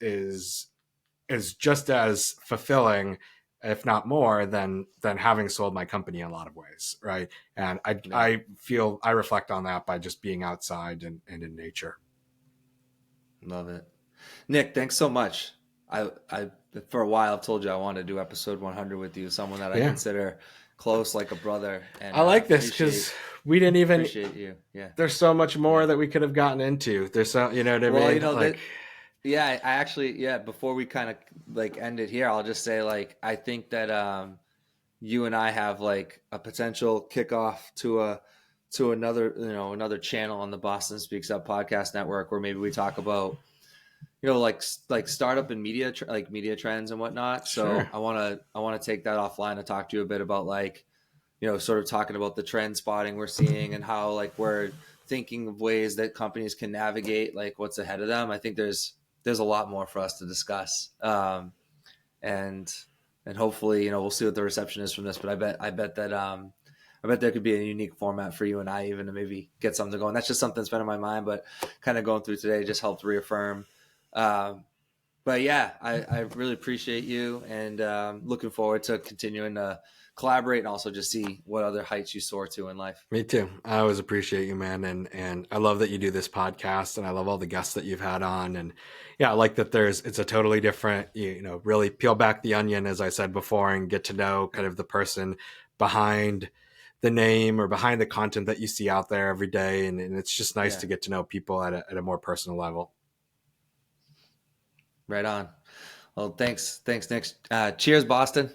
just as fulfilling, if not more, than having sold my company in a lot of ways, right? And I feel I reflect on that by just being outside and in nature. Love it. Nick, thanks so much. I for a while I've told you I want to do episode 100 with you, someone that I consider close, like a brother. And I like this because we didn't even appreciate you. Yeah, there's so much more that we could have gotten into. There's so, what I mean? Like, I actually, before we kind of like end it here, I'll just say, like, I think that you and I have like a potential kickoff to another, another channel on the Boston Speaks Up podcast network, where maybe we talk about, like startup and media, like media trends and whatnot. So sure. I want to take that offline and talk to you a bit about, like, sort of talking about the trend spotting we're seeing and how, like, we're thinking of ways that companies can navigate like what's ahead of them. I think there's a lot more for us to discuss. And hopefully, we'll see what the reception is from this, but I bet there could be a unique format for you and I, even to maybe get something going. That's just something that's been in my mind, but kind of going through today just helped reaffirm. But yeah, I really appreciate you, and looking forward to continuing to collaborate and also just see what other heights you soar to in life. Me too. I always appreciate you, man. And I love that you do this podcast, and I love all the guests that you've had on. And yeah, I like that it's a totally different, really peel back the onion, as I said before, and get to know kind of the person behind the name or behind the content that you see out there every day. And it's just nice to get to know people at a more personal level. Right on. Well, thanks, Nick. Cheers, Boston.